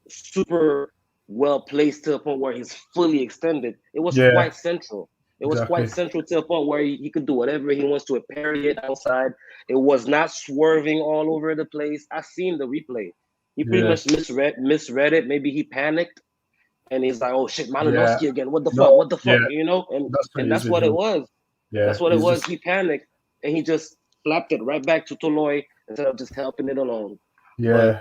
super well placed to a point where he's fully extended. It was yeah, quite central. It was quite exactly. central to a point where he could do whatever he wants to parry it outside. It was not swerving all over the place. I seen the replay. He pretty Yeah, much misread it. Maybe he panicked and he's like, "Oh shit, yeah. Malinowski again. What the No, fuck? What the yeah. fuck?" And That's what and it is that's with what it him. was. Yeah, That's what it he's was. just He panicked and he just flapped it right back to Toloi instead of just helping it alone. But yeah.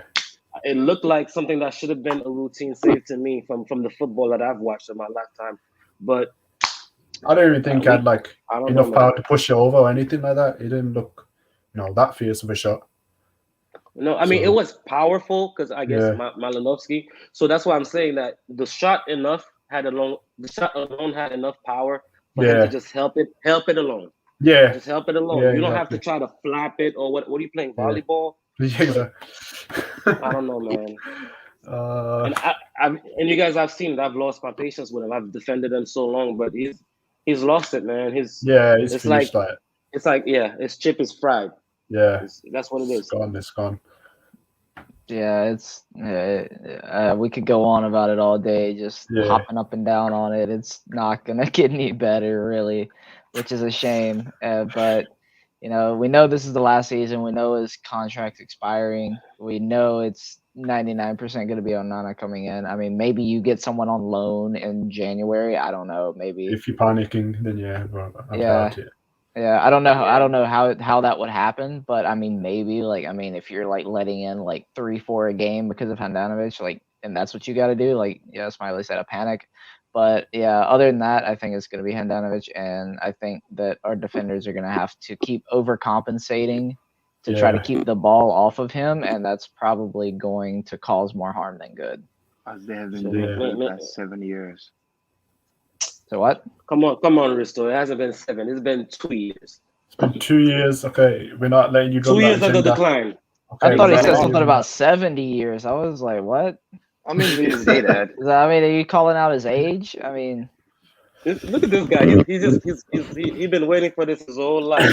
it looked like something that should have been a routine save to me from the football that I've watched in my lifetime. But I don't even think I had we, like I don't know, enough man. power to push it over or anything like that. It didn't look, that fierce of a shot. No, I mean it So was powerful because I guess yeah, Malinowski. So that's why I'm saying that the shot alone had enough power for him to yeah, just help it alone. yeah, Just help it alone. yeah, You don't have to exactly. try to flap it or what. What are you playing, Yeah, volleyball? yeah. Like, I don't know, man. uh, And and you guys, I've seen it. I've lost my patience with him. I've defended him so long, but he's lost it, man. yeah, he's It's like finished that. yeah, his chip is fried. Yeah, That's what it it's is. gone. It's gone. yeah. We could go on about it all day, just Yeah, hopping up and down on it. It's not gonna get any better, really, which is a shame. But we know this is the last season. We know his contract's expiring. We know it's 99% going to be Onana coming in. I mean, maybe you get someone on loan in January. I don't know. Maybe. If you're panicking, then yeah, but I Yeah. doubt it. Yeah, I don't know. I don't know how that would happen, but I mean, maybe if you're like letting in like 3-4 a game because of Handanovic, and that's what you got to do. Smiley said, a panic. But yeah, other than that, I think it's going to be Handanovic, and I think that our defenders are going to have to keep overcompensating to try to keep the ball off of him, and that's probably going to cause more harm than good. As they have been doing for the past 7 years. So what? Come on, Hristo. It hasn't been 7. It's been 2 years. It's been 2 years. Okay, we're not letting you go. 2 years of the decline. Okay, I thought he said something about 70 years. I was like, what? I mean, we didn't say that. Are you calling out his age? I mean, look at this guy. He's been waiting for this his whole life.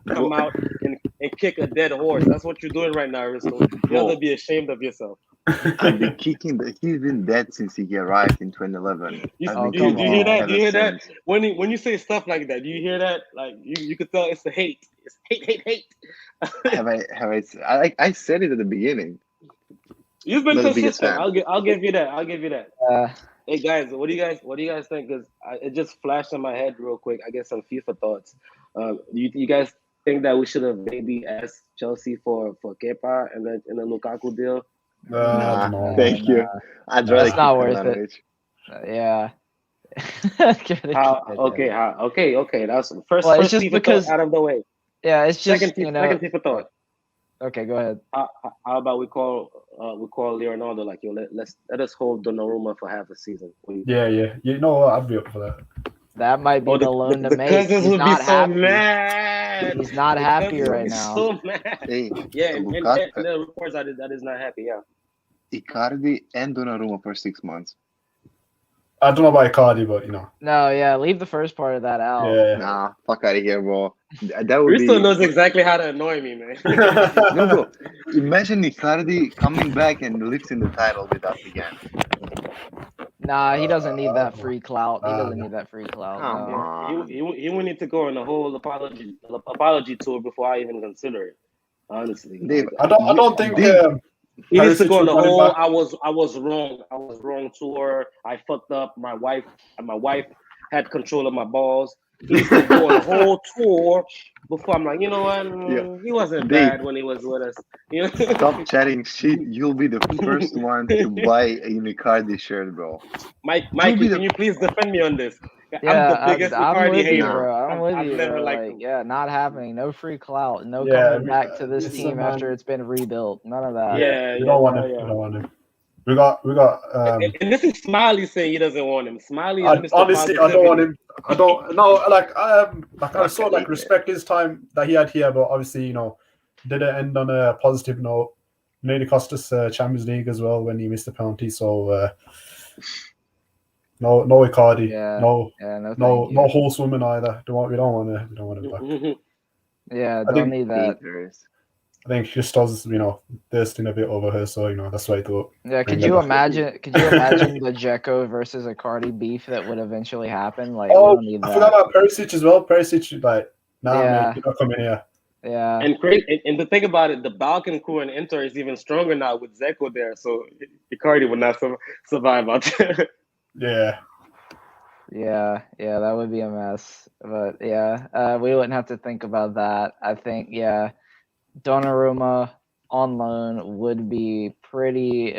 Come out and kick a dead horse. That's what you're doing right now, Hristo. You have to be ashamed of yourself. I've been kicking. He's been dead since he arrived in 2011. Do you hear that? Do you hear that? When you say stuff like that, do you hear that? Like you could tell it's the hate. It's hate. I said it at the beginning. You've been consistent. I'll give you that. Hey guys, what do you guys think? Because it just flashed in my head real quick. I get some FIFA thoughts. You guys think that we should have maybe asked Chelsea for Kepa and the Lukaku deal? No, thank you. I'd rather it's not worth it. Yeah. Okay. That's first just FIFA because out of the way. Yeah, it's just second FIFA thought. Okay, go ahead. How about we call Leonardo like, yo, let us hold Donnarumma for half a season. Yeah. You know what? I'd be up for that. That might be the loan to make. Cousins would be so mad. He's not happy right now. So mad. Hey, yeah, and the reports that is not happy. Yeah. Icardi and Donnarumma for 6 months. I don't know about Icardi, but No, yeah, leave the first part of that out. Yeah. Nah, fuck out of here, bro. That would Hristo knows exactly how to annoy me, man. No, bro. Imagine Icardi coming back and lifting the title with us again. Nah, he doesn't need that free clout. He doesn't need that free clout. No. He would need to go on a whole apology tour before I even consider it. Honestly, Dave, I don't think. He needs to go on the whole I was wrong tour. I fucked up. My wife had control of my balls. He needs to go on the whole tour before I'm like, you know what? He wasn't bad when he was with us. Stop chatting shit. You'll be the first one to buy a Icardi shirt, bro. Mikey, can you please defend me on this? Yeah, I'm the biggest Icardi hater. Bro. I'm with you. Never liked him. Not happening. No free clout. No coming back to this team after it's been rebuilt. None of that. You don't want him. You don't want him. We got. And this is Smiley saying he doesn't want him. Smiley. Honestly, I don't want him. I don't. No, I sort of respect his time that he had here, but obviously, didn't end on a positive note. Nearly cost us Champions League as well when he missed the penalty. So. No Icardi. No horsewoman either. We don't want to back. Yeah, don't need that. I think Hristo's, thirsting a bit over her, so that's why I thought. Yeah, could you imagine the Dzeko versus Icardi beef that would eventually happen? Like, we don't need that. I forgot about Perisic as well. Perisic, mate, you're not coming here. Yeah. And to think about it, the Balkan crew in Inter is even stronger now with Dzeko there, so Icardi would not survive out there. Yeah, that would be a mess. But yeah, we wouldn't have to think about that. I think, Donnarumma on loan would be pretty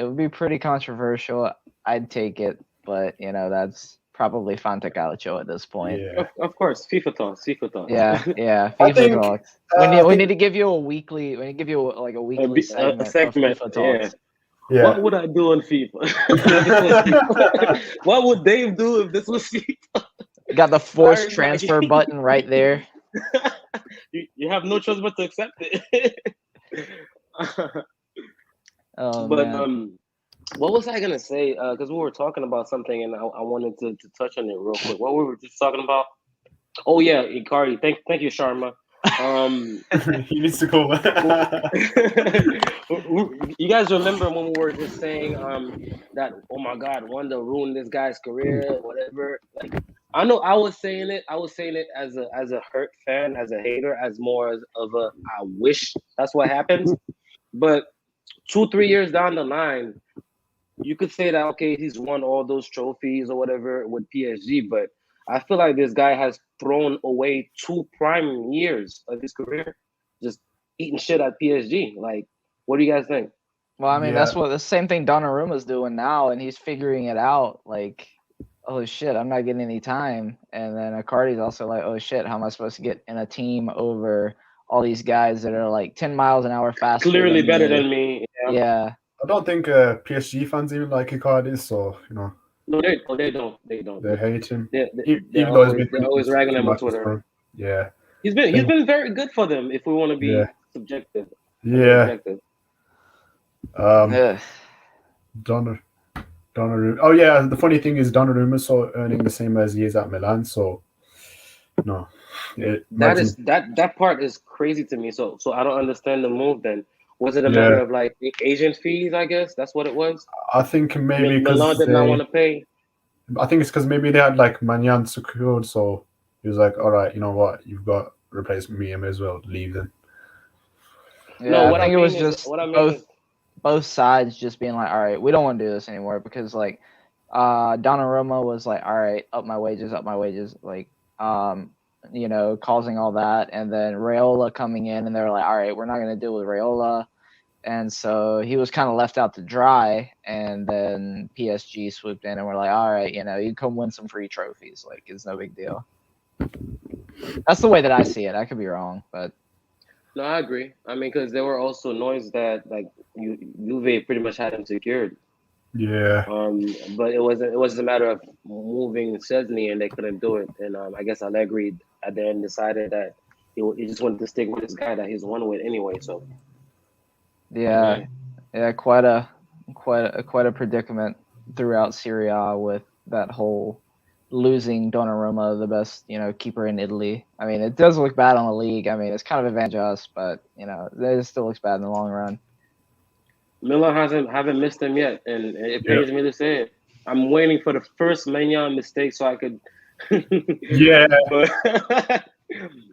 controversial. I'd take it, but that's probably Fanta Calcio at this point. Yeah. Of course, FIFA talks. Yeah, FIFA talks. We need to give you a weekly. We need to give you a weekly segment. FIFA talks. Yeah. What would I do on FIFA? What would Dave do if this was FIFA? Got the forced transfer button right there. You have no choice but to accept it. Man. What was I gonna say? Because we were talking about something, and I wanted to touch on it real quick. What we were just talking about? Oh yeah, Icardi. Thank you, Sharma. He needs to call. You guys remember when we were just saying that, oh my God, Wanda ruined this guy's career, whatever. Like, I know I was saying it. I was saying it as a hurt fan, as a hater, as more as of a I wish that's what happens. But 2-3 years down the line, you could say that okay, he's won all those trophies or whatever with PSG, but I feel like this guy has thrown away 2 prime years of his career just eating shit at PSG. Like, what do you guys think? Well, I mean, Yeah. that's what the same thing Donnarumma's doing now, and he's figuring it out. Like, oh shit, I'm not getting any time. And then Icardi's also like, oh shit, how am I supposed to get in a team over all these guys that are like 10 miles an hour faster Clearly than better me? than me. Yeah. Yeah. I don't think PSG fans even like Icardi, so No, they don't. They don't. they hate him. They're Even though he's always been they're winning always ragging few him on matches Twitter. for him. Yeah. He's I think- been very good for them if we want to be Yeah. subjective. Yeah. Objective. Ugh. Donnarumma. Oh yeah, the funny thing is Donnarumma's so earning the same as he is at Milan, so no. That part is crazy to me. So I don't understand the move then. Was it a Yeah. matter of like agent fees, I guess? That's what it was? I think maybe Milan because did not want to pay. I think it's because maybe they had like Manyan secured, so he was like, all right, you know what, you've got replacement me, I may as well leave then. Yeah, No, I what think I it was mean is- just what I mean is- both sides just being like, all right, we don't want to do this anymore because like Donnarumma was like, all right, up my wages, like causing all that, and then Raiola coming in and they're like, all right, we're not gonna deal with Raiola. And so he was kind of left out to dry, and then PSG swooped in and we're like, all right, you come win some free trophies, like it's no big deal. That's the way that I see it. I could be wrong, but No, I agree. I mean, because there were also noise that like Juve pretty much had him secured. Yeah. But it was a matter of moving Szczesny and they couldn't do it. And I guess Allegri at the end decided that he just wanted to stick with this guy that he's won with anyway. So yeah, quite a predicament throughout Serie A with that whole losing Donnarumma, the best keeper in Italy. I mean, it does look bad on the league. I mean, it's kind of advantage us, but it still looks bad in the long run. Milan haven't missed him yet, and it pains me to say it. I'm waiting for the first Maignan mistake so I could. Yeah. But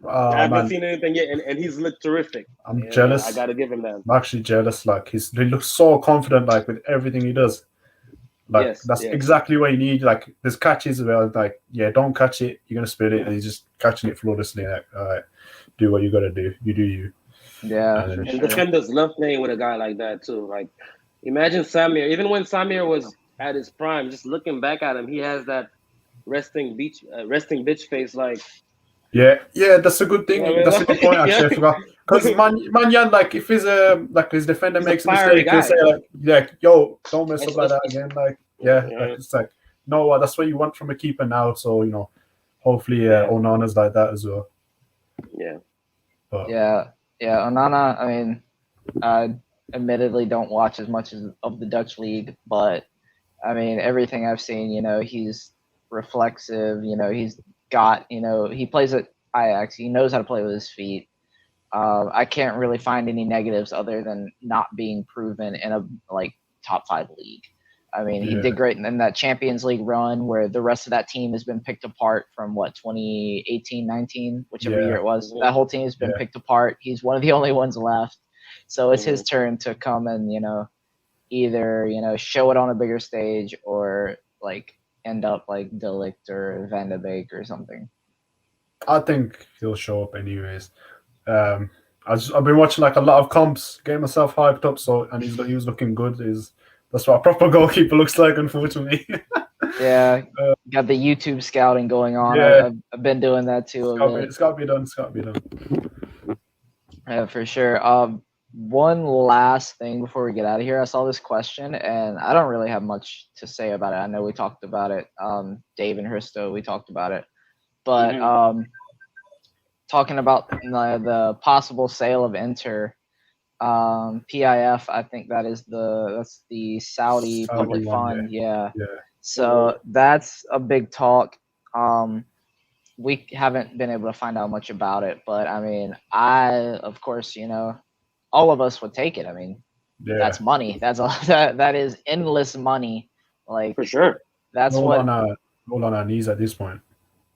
Oh, I haven't man. seen anything yet, and he's looked terrific. I'm jealous. I gotta give him that. I'm actually jealous. Like he looks so confident, like with everything he does. Like Yes, that's yes. exactly what you need. Like there's catches where like, yeah, don't catch it, you're gonna spill it, and he's just catching it flawlessly. Like, all right, do what you gotta do. You do you. Yeah, And for And sure. defenders love playing with a guy like that too. Like, imagine Samir. Even when Samir was at his prime, just looking back at him, he has that resting bitch face. Like, Yeah, that's a good thing. Yeah, I mean, That's a good point. Actually, I forgot because Manyan, like if his defender He's a makes a fiery mistake, he'll guy. say like, yo, don't mess up like that It's- again. Like, yeah, Yeah. like it's like, no, that's what you want from a keeper now. So hopefully, Yeah. Onana's like that as well. yeah. But, Yeah, Onana. I mean, I admittedly don't watch as much of the Dutch league, but I mean, everything I've seen, he's reflexive. He's got, he plays at Ajax. He knows how to play with his feet. I can't really find any negatives other than not being proven in a top 5 league. I mean, he Yeah. did great in that Champions League run where the rest of that team has been picked apart from 2018-19, whichever Yeah. year it was. Mhm. That whole team has been Yeah. picked apart. He's one of the only ones left. So it's his Mhm. turn to come and, either, show it on a bigger stage or end up like De Ligt or Van de Beek or something. I think he'll show up anyways. I've been watching like a lot of comps, getting myself hyped up. So and he was looking good. That's what a proper goalkeeper looks like, unfortunately. Yeah, got the YouTube scouting going on. Yeah. I've been doing that too a bit. It's got to be done. It's got to be done. Yeah, for sure. One last thing before we get out of here. I saw this question, and I don't really have much to say about it. I know we talked about it. Dave and Hristo, we talked about it. But talking about the possible sale of Inter, PIF, I think that's the Saudi public one, fund. Yeah. Yeah. So that's a big talk. We haven't been able to find out much about it, but I mean, of course, all of us would take it. I mean, Yeah. that's money. That is endless money. Like For sure. that's Roll what. on our knees at this point.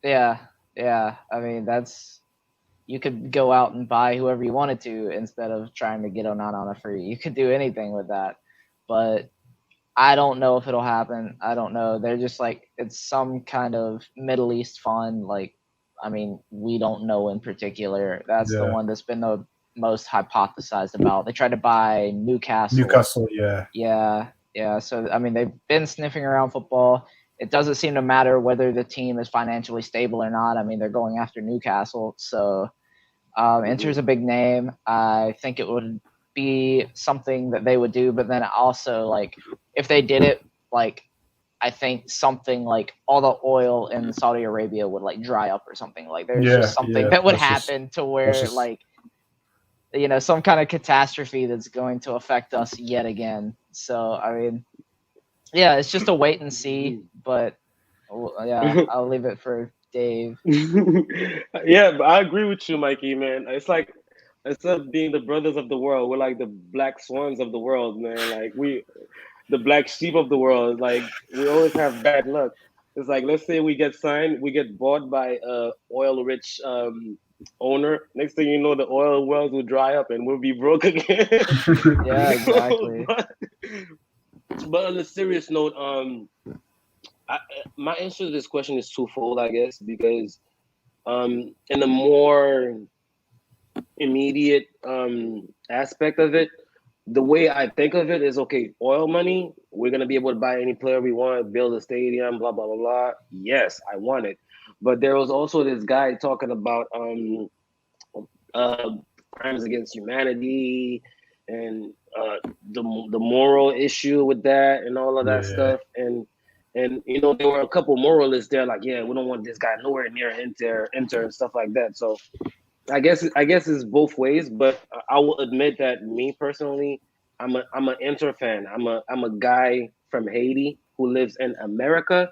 Yeah, yeah. I mean, you could go out and buy whoever you wanted to instead of trying to get Onana on a free. You could do anything with that, but I don't know if it'll happen. I don't know. They're just like it's some kind of Middle East fund. Like, I mean, we don't know in particular. That's the Yeah. one that's been the most hypothesized about. They tried to buy Newcastle. Newcastle, yeah. Yeah, yeah. So I mean, they've been sniffing around football. It doesn't seem to matter whether the team is financially stable or not. I mean, they're going after Newcastle, so Inter's a big name. I think it would be something that they would do, but then also like if they did it, like I think something like all the oil in Saudi Arabia would like dry up or something. Like there's just something that would happen to where like some kind of catastrophe that's going to affect us yet again. So I mean, yeah, it's just a wait and see. But yeah, I'll leave it for Dave. Yeah, but I agree with you, Mikey, man. It's like instead of being the brothers of the world, we're like the black swans of the world, man. Like the black sheep of the world. Like we always have bad luck. It's like let's say we get signed, we get bought by a oil rich owner. Next thing you know, the oil wells will dry up and we'll be broke again. Yeah, exactly. But on a serious note, my answer to this question is twofold, I guess, because in a more immediate aspect of it, the way I think of it is okay, oil money, we're gonna be able to buy any player we want, build a stadium, blah blah blah blah. Yes, I want it. But there was also this guy talking about uh, crimes against humanity and the moral issue with that and all of that stuff. And there were a couple moralists there like, yeah, we don't want this guy nowhere near Inter and stuff like that. So I guess it's both ways, but I will admit that me personally, I'm an Inter fan. I'm a guy from Haiti who lives in America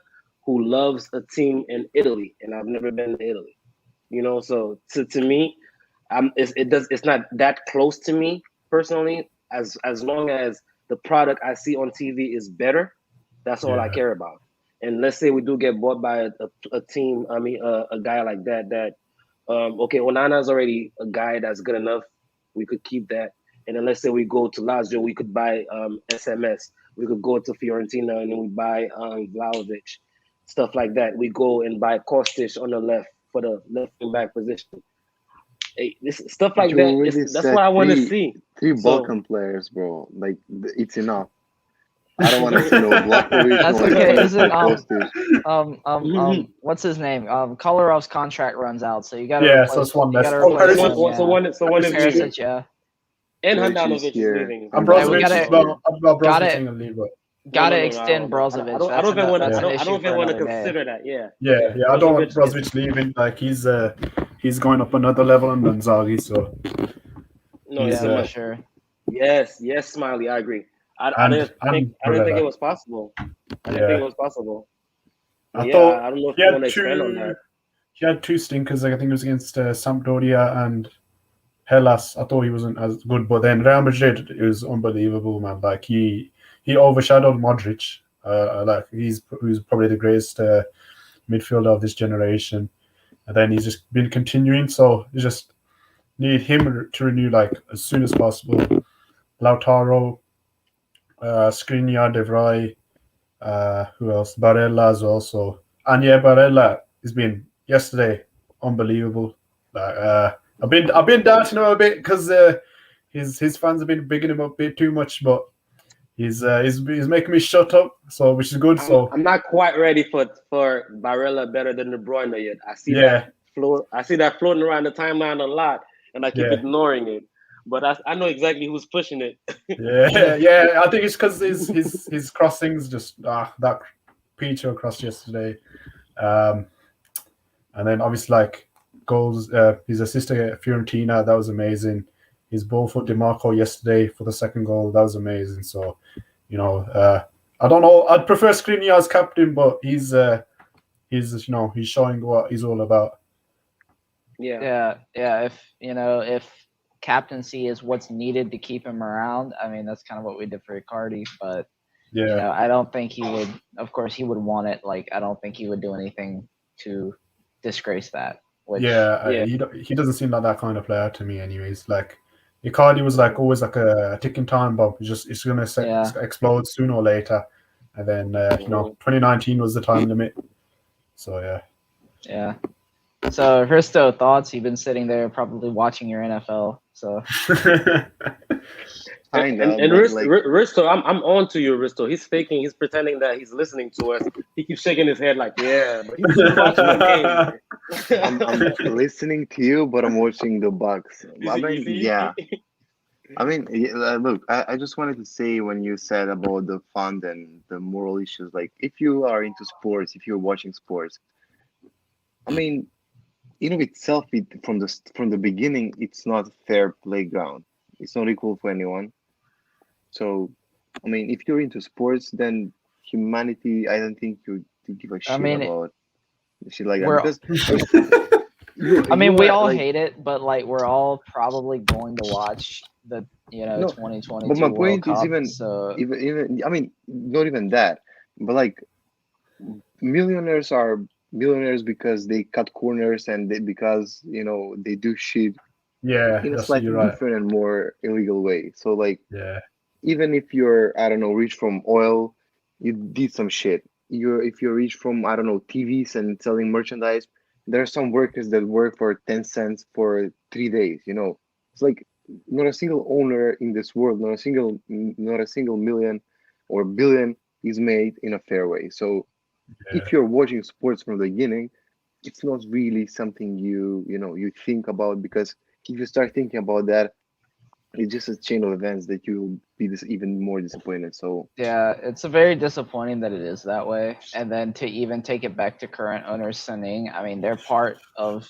who loves a team in Italy, and I've never been to Italy. So to me, it's not that close to me personally. As long as the product I see on TV is better, that's all I care about. And let's say we do get bought by a team. I mean, a guy like that. Okay, Onana is already a guy that's good enough. We could keep that. And then let's say we go to Lazio, we could buy SMS. We could go to Fiorentina and then we buy Vlahovic, stuff like that. We go and buy Kostic on the left for the left wing back position. Hey, this stuff like You that. already That's what said I want to see. three So Balkan players, bro. Like it's enough. I don't want to see no Vlahovic, That's no okay. SMS, Isn't no Kostic. what's his name? Kolarov's contract runs out, so you gotta Yeah, replace. so it's one You less. gotta Oh, replace Perisic. him. Yeah. so one is leaving, Perisic, yeah. and Perisic is Handanovic is here. leaving. And Yeah, we Brozovic gotta as well. Brozovic gotta ain't gonna leave, but gotta No, extend I Brozovic. don't. I That's don't even want to. that's I an don't. I issue don't for even want to another day. consider that. Yeah. yeah, I don't want Brozovic leaving. Like he's going up another level on Inzaghi, so No, he's Yeah, for sure. Yes, Smiley. I agree. I and didn't think. and I didn't think it Barella. was possible. I didn't think it Yeah, was possible. But I yeah, thought I don't know if he you want had to expand on that. two stinkers. Like I think it was against Sampdoria and Hellas. I thought he wasn't as good, but then Real Madrid, it was unbelievable, man. Like he overshadowed Modric. Like who's probably the greatest midfielder of this generation, and then he's just been continuing. So you just need him to renew like as soon as possible. Lautaro, Skriniar, De Vrij, who else? Barella as well. So and yeah, Barella has been yesterday unbelievable. Like I've been doubting him a bit because his fans have been bigging him up a bit too much, but he's making me shut up. So which is good. So I'm not quite ready for Barella better than De Bruyne yet. I see yeah, that floating around the timeline a lot, and I keep yeah. ignoring it. But I know exactly who's pushing it. Yeah. I think it's because his crossings just that Peter crossed yesterday, um, and then obviously like goals. His assist at Fiorentina, that was amazing. His ball for Demarco yesterday for the second goal, that was amazing. So I don't know. I'd prefer Skriniar as captain, but he's showing what he's all about. Yeah. Yeah. If captaincy is what's needed to keep him around, I mean that's kind of what we did for Icardi. But Yeah, I don't think he would. Of course, he would want it. Like I don't think he would do anything to disgrace that. Which, he doesn't seem like that kind of player to me, anyways. Like Icardi was like always like a ticking time bomb. It's gonna explode sooner or later, and then 2019 was the time limit. So yeah. So Hristo, thoughts? You've been sitting there probably watching your NFL. So and Hristo, I'm on to you, Hristo. He's faking. He's pretending that he's listening to us. He keeps shaking his head like, yeah, but he's watching the game. I'm listening to you, but I'm watching the Bucks. I mean, look, I just wanted to say when you said about the fund and the moral issues, like if you are into sports, if you're watching sports, I mean, in of itself, from the beginning, it's not a fair playground. It's not equal for anyone. So, I mean, if you're into sports, then humanity, I don't think you give a shit about shit like that. Because we all hate it, but like we're all probably going to watch the 2022 But my World point Cup, is even I mean, not even that, but like millionaires are millionaires because they cut corners and because they do shit in a slightly different and more illegal way. So like even if you're rich from oil, you did some shit. If you're rich from TVs and selling merchandise, there are some workers that work for 10 cents for 3 days. It's like not a single owner in this world, not a single million or billion is made in a fair way. So if you're watching sports from the beginning, it's not really something you think about, because if you start thinking about that, it's just a chain of events that you'll be even more disappointed. So yeah, it's very disappointing that it is that way. And then to even take it back to current owners sending, I mean, they're part of,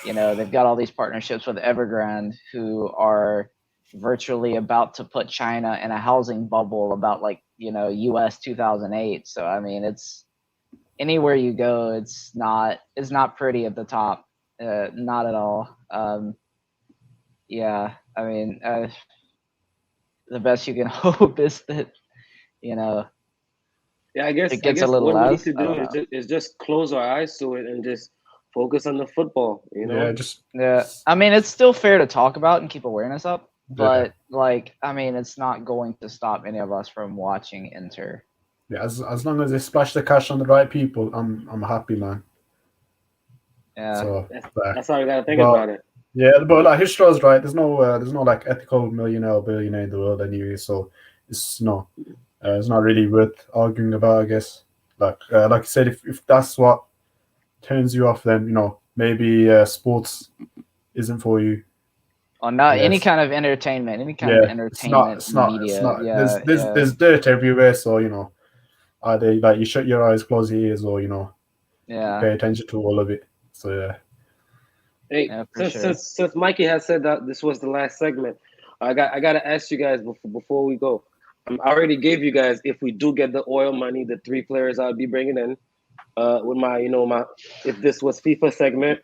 they've got all these partnerships with Evergrande, who are virtually about to put China in a housing bubble about US 2008. So I mean, it's anywhere you go, it's not pretty at the top, not at all. I mean, the best you can hope is that I guess it gets a little what less. we need to do is just close our eyes to it and just focus on the football. I mean, it's still fair to talk about and keep awareness up, but I mean, it's not going to stop any of us from watching Inter. Yeah, as long as they splash the cash on the right people, I'm happy, man. Yeah, so that's how you gotta think about it. Yeah, but like Hristo's right. There's no like ethical millionaire or billionaire in the world anyway. So it's not really worth arguing about, I guess. Like you said, if that's what turns you off, then maybe sports isn't for you. Or not any kind of entertainment, media. It's not. There's dirt everywhere. So either like you shut your eyes, close your ears, or pay attention to all of it. So yeah. Hey, since Mikey has said that this was the last segment, I got to ask you guys before we go. I already gave you guys, if we do get the oil money, the 3 players I'll be bringing in. With my if this was FIFA segment,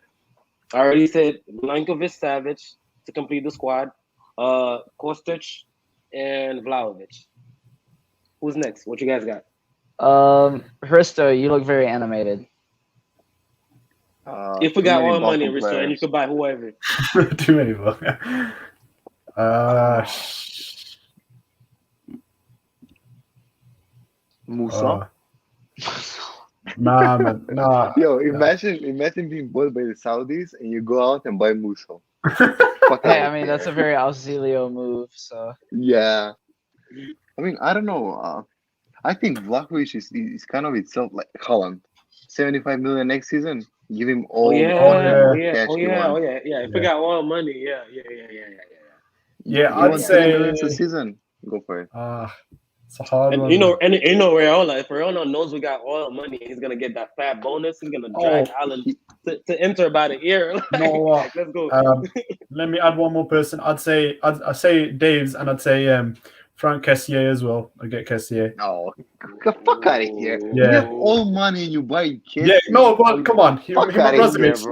I already said Milinkovic-Savic to complete the squad, Kostic and Vlahovic. Who's next? What you guys got? Hristo, you look very animated. If we got oil money, Hristo, and you could buy whoever. Too many bucks. Musa. Nah, man. Nah. Yo, imagine being bought by the Saudis and you go out and buy Musa. Hey, I mean, that's a very Auxilio move. So yeah, I mean, I don't know. I think Vlahovic is kind of itself like Haaland. 75 million next season. Give him all cash. If we got oil money, yeah. I'd say million a season. Go for it. It's a hard one. And Raiola. If Raiola knows we got oil money, he's gonna get that fat bonus. He's gonna drag Alan to Inter by the ear. Let's go. Let me add one more person. I'd say Dave's, and I'd say Frank Kessié as well. I get Kessié. Oh, get the fuck out of here! Yeah. You have all money and you buy Kessié. Yeah, no, but come on, him and Brozovic.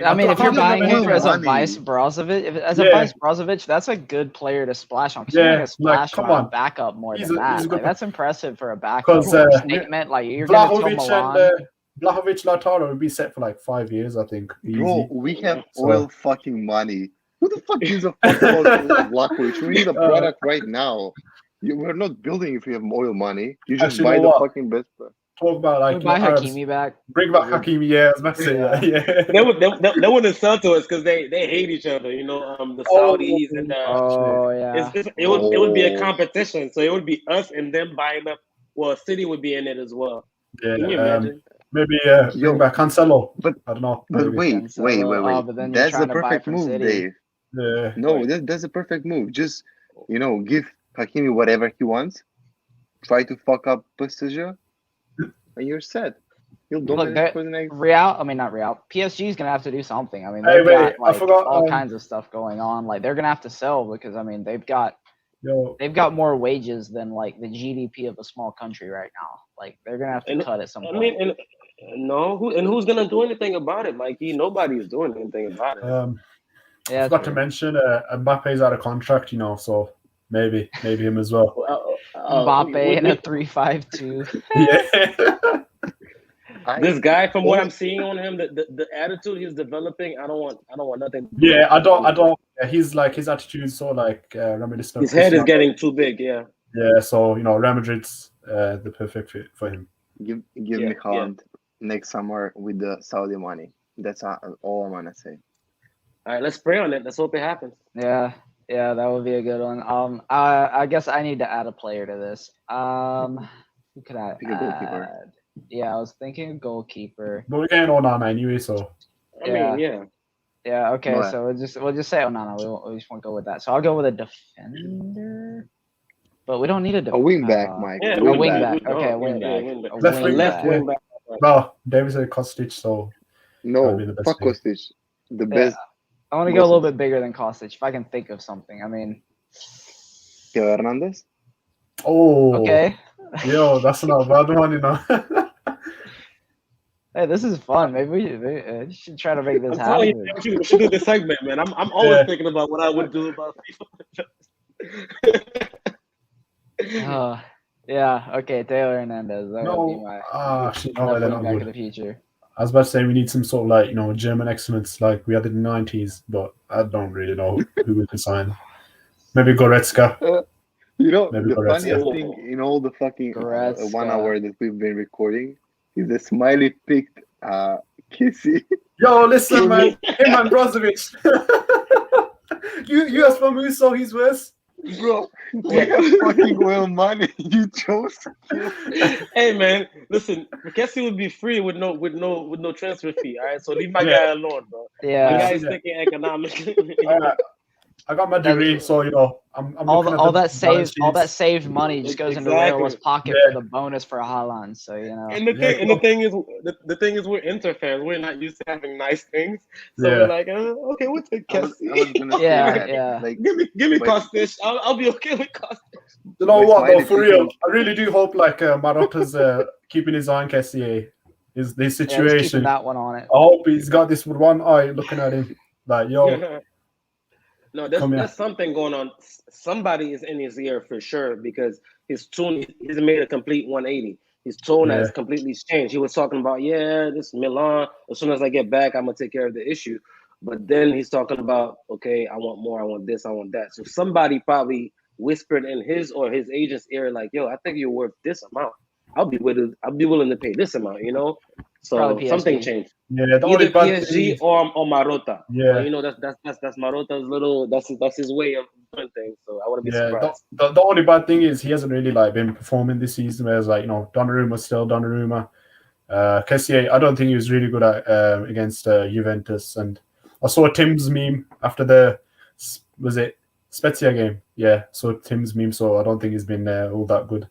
I mean, if you're buying him as a vice Brozovic, that's a good player to splash on. You're gonna splash on a backup more than that. That's impressive for a backup statement. Like you're gonna tell Milan. Vlahovic, Lautaro would be set for like 5 years, I think. Bro, Easy. we have So- oil fucking money. Who the fuck gives a fuck about Vlahovic? We need a product right now. We're not building if we have oil money. You just Actually, buy you the know what? fucking best player. Talk about Can like we buy Arabs. Hakimi back? Bring back Hakimi, yeah, I was about to say that. Yeah. They wouldn't sell to us because they hate each other. You know, the Oh, Saudis and Oh yeah. it would be a Oh. competition. So it would be us and them buying up. Well, City would be in it as well. Can you Yeah, imagine? maybe Yo, bring back Cancelo. but- I don't know. But Maybe. wait. Cancelo. Oh, but then you're That's the trying to buy perfect from move, City. Dave. Yeah. No, that's a perfect move. Just, give Hakimi whatever he wants. Try to fuck up Passager, and you're set. He'll dominate Look, for the next. not Real. PSG is gonna have to do something. I mean, Hey, they've wait, got I forgot, all kinds of stuff going on. Like they're gonna have to sell because I mean they've got more wages than like the GDP of a small country right now. Like they're gonna have to cut at some point. I mean, who's gonna do anything about it, Mikey? Nobody is doing anything about it. I forgot to mention Mbappe's out of contract, so maybe him as well. Mbappe in a 3-5-2. Yeah. This guy, from what I'm seeing on him, the attitude he's developing, I don't want nothing. Yeah, I don't. He's like his attitude is so like reminiscent. His head is getting too big. Yeah. Yeah, so Real Madrid's the perfect fit for him. Give me Holland next summer with the Saudi money. That's all I'm gonna say. All right, let's pray on it. Let's hope it happens. Yeah, that would be a good one. I guess I need to add a player to this. Who could I Pick a goalkeeper. add? Yeah, I was thinking a goalkeeper. But we're getting Onana anyway, so. I mean, yeah. Yeah. Okay. Right. So we'll just say Onana. We just won't go with that. So I'll go with a defender. But we don't need a defender. A wing back, Mike. Yeah, A wing back. Oh, Okay, a yeah, wing back. wing back. A Left wing wing back. Wing back. No, David said Kostic, so. No, That'd be the best fuck thing. Kostic. The best. I want to go a little bit bigger than Kostic if I can think of something. I mean. Teo Hernandez. Oh. Okay. Yo, that's not a bad one, Hey, this is fun. Maybe we should try to make this I'm telling happen. you, we should do this segment, man. I'm always thinking about what I would do about FIFA. Yeah. Okay, Taylor Hernandez. That would be my actually, no, they're left not wing back good. of the future. I was about to say we need some sort of like German excellence like we had in the 90s, but I don't really know who we could sign. Maybe Goretzka. Maybe the Goretzka. funniest thing in all the fucking 1 Goretzka. hour that we've been recording is the Smiley picked Kissy. Yo, listen, man. Him and Brozovic. you asked for Musso, he's worse. Bro, we have fucking oil money. You chose. Hey man, listen, Kessie would be free with no transfer fee. All right, so leave my guy alone, bro. Yeah. My guy's thinking economically. I got my degree, so I'm all that saved money just goes into Real's pocket for the bonus for Haaland. So And the thing is, we're Inter fans. We're not used to having nice things, so we're like, okay, we'll take Kessie. Yeah. Like, give me Kostic. I'll be okay with Kostic. You know what, though, for real, I really do hope Marotta's keeping his eye on Kessié. His situation. Keeping that one on it. I hope he's got this with one eye looking at him. Like, yo. No, there's something going on. Somebody is in his ear for sure because his tune, he's made a complete 180. His tone has completely changed. He was talking about, this Milan. As soon as I get back, I'm going to take care of the issue. But then he's talking about, okay, I want more. I want this. I want that. So somebody probably whispered in his or his agent's ear, like, yo, I think you're worth this amount. I'll be willing to pay this amount, So something changed. Yeah, either PSG or Marotta. Yeah, but, that's Marotta's little. That's his way of doing things. So I wouldn't be surprised. The only bad thing is he hasn't really been performing this season. Whereas Donnarumma's still Donnarumma. Kessié, I don't think he was really good at against Juventus. And I saw Tim's meme after was it Spezia game? Yeah, so Tim's meme. So I don't think he's been all that good.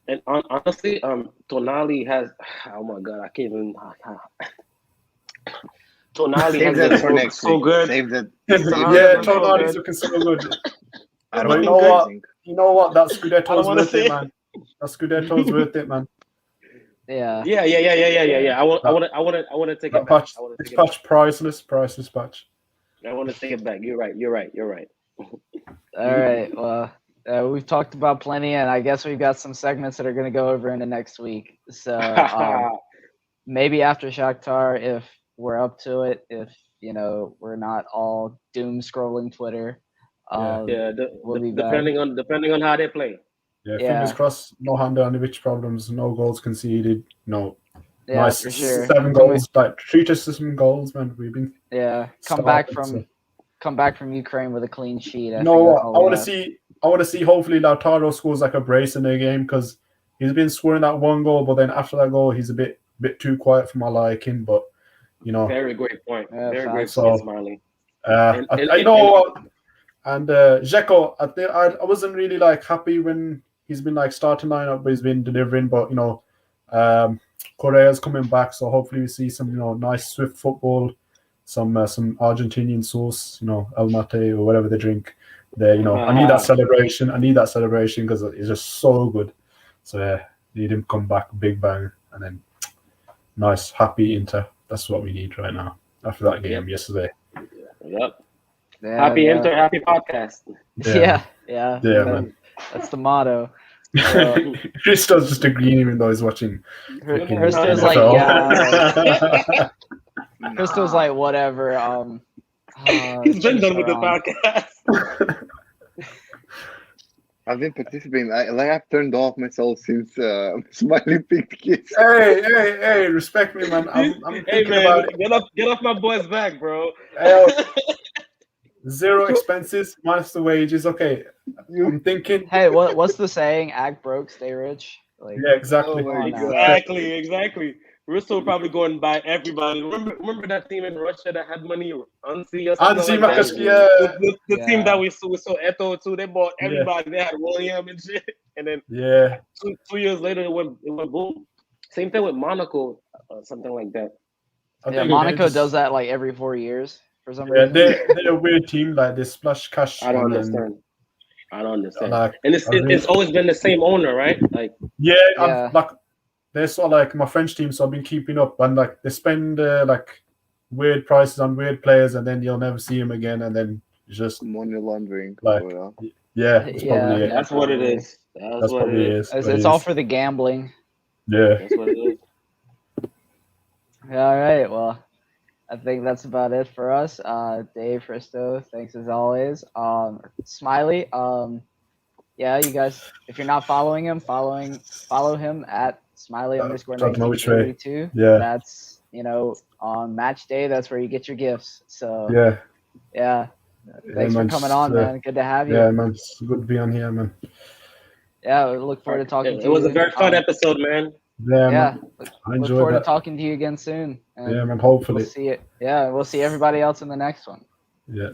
And honestly, Tonali has. Oh my God, I can't even. Tonali has that for next so week. good. Save that. Tonali's looking so good. You know what? That Scudetto's worth it, man. That Scudetto's worth it, man. Yeah. I want to take it back. This patch priceless patch. I want to take it back. You're right. All right. Well. We've talked about plenty, and I guess we've got some segments that are going to go over into next week. So maybe after Shakhtar, if we're up to it, if we're not all doom scrolling Twitter, Yeah, we'll be back. depending on how they play. Yeah, Yeah. fingers crossed. No Handanovic problems. No goals conceded. No. Yeah, Nice for sure. 7 goals. Like treat us to some goals, man. We've been Come back from Ukraine with a clean sheet. I want to see. I want to see. Hopefully, Lautaro scores like a brace in their game because he's been scoring that 1 goal, but then after that goal, he's a bit too quiet for my liking. But very great point. Yeah, very great so, point, Smiley. I know. And Dzeko, I wasn't really like happy when he's been like starting lineup, but he's been delivering. But Correa's coming back, so hopefully we see some nice swift football, some Argentinian sauce, El Mate or whatever they drink. There, I need that celebration. I need that celebration because it's just so good. So yeah, need him come back, big bang, and then nice, happy Inter. That's what we need right now after that game yesterday. Yep. Yeah, happy Inter, happy podcast. Yeah, man. That's the motto. Hristo's just agreeing even though he's watching. Hristo's like, Hristo's like, whatever. He's been done with the podcast. I've been participating. I've turned off myself since Smiley picked kids. Hey, respect me, man. I'm thinking about it. Get off my boy's back, bro. 0 expenses minus the wages. Okay, I'm thinking. Hey, what's the saying? Act broke, stay rich. Like, yeah, exactly. Exactly. Hristo probably going by everybody. Remember that team in Russia that had money? Ansi or something like that? The team that we saw Eto too. They bought everybody. They had William and shit. And then 2 years later, it went boom. Same thing with Monaco, something like that. Yeah, Monaco does that like every 4 years for some reason. They're a weird team. Like they splash cash. I don't understand. Like, and it's always been the same owner, right? Like they're sort of like my French team, so I've been keeping up. And like they spend like weird prices on weird players, and then you'll never see them again, and then it's just money laundering. Like, probably it. That's what it is. That's what it is. It's all for the gambling. Yeah. That's what it is. All right. Well, I think that's about it for us. Dave, Hristo, thanks as always. Smiley, you guys, if you're not following him, follow him at Smiley_1932. Yeah. That's on match day. That's where you get your gifts. So yeah. Thanks for coming on, man. Good to have you. Yeah, man. It's good to be on here, man. Yeah, we look forward to talking to you. It was a very fun episode, man. Yeah. I look forward to talking to you again soon. And man. Hopefully. We'll see it. Yeah, we'll see everybody else in the next one. Yeah.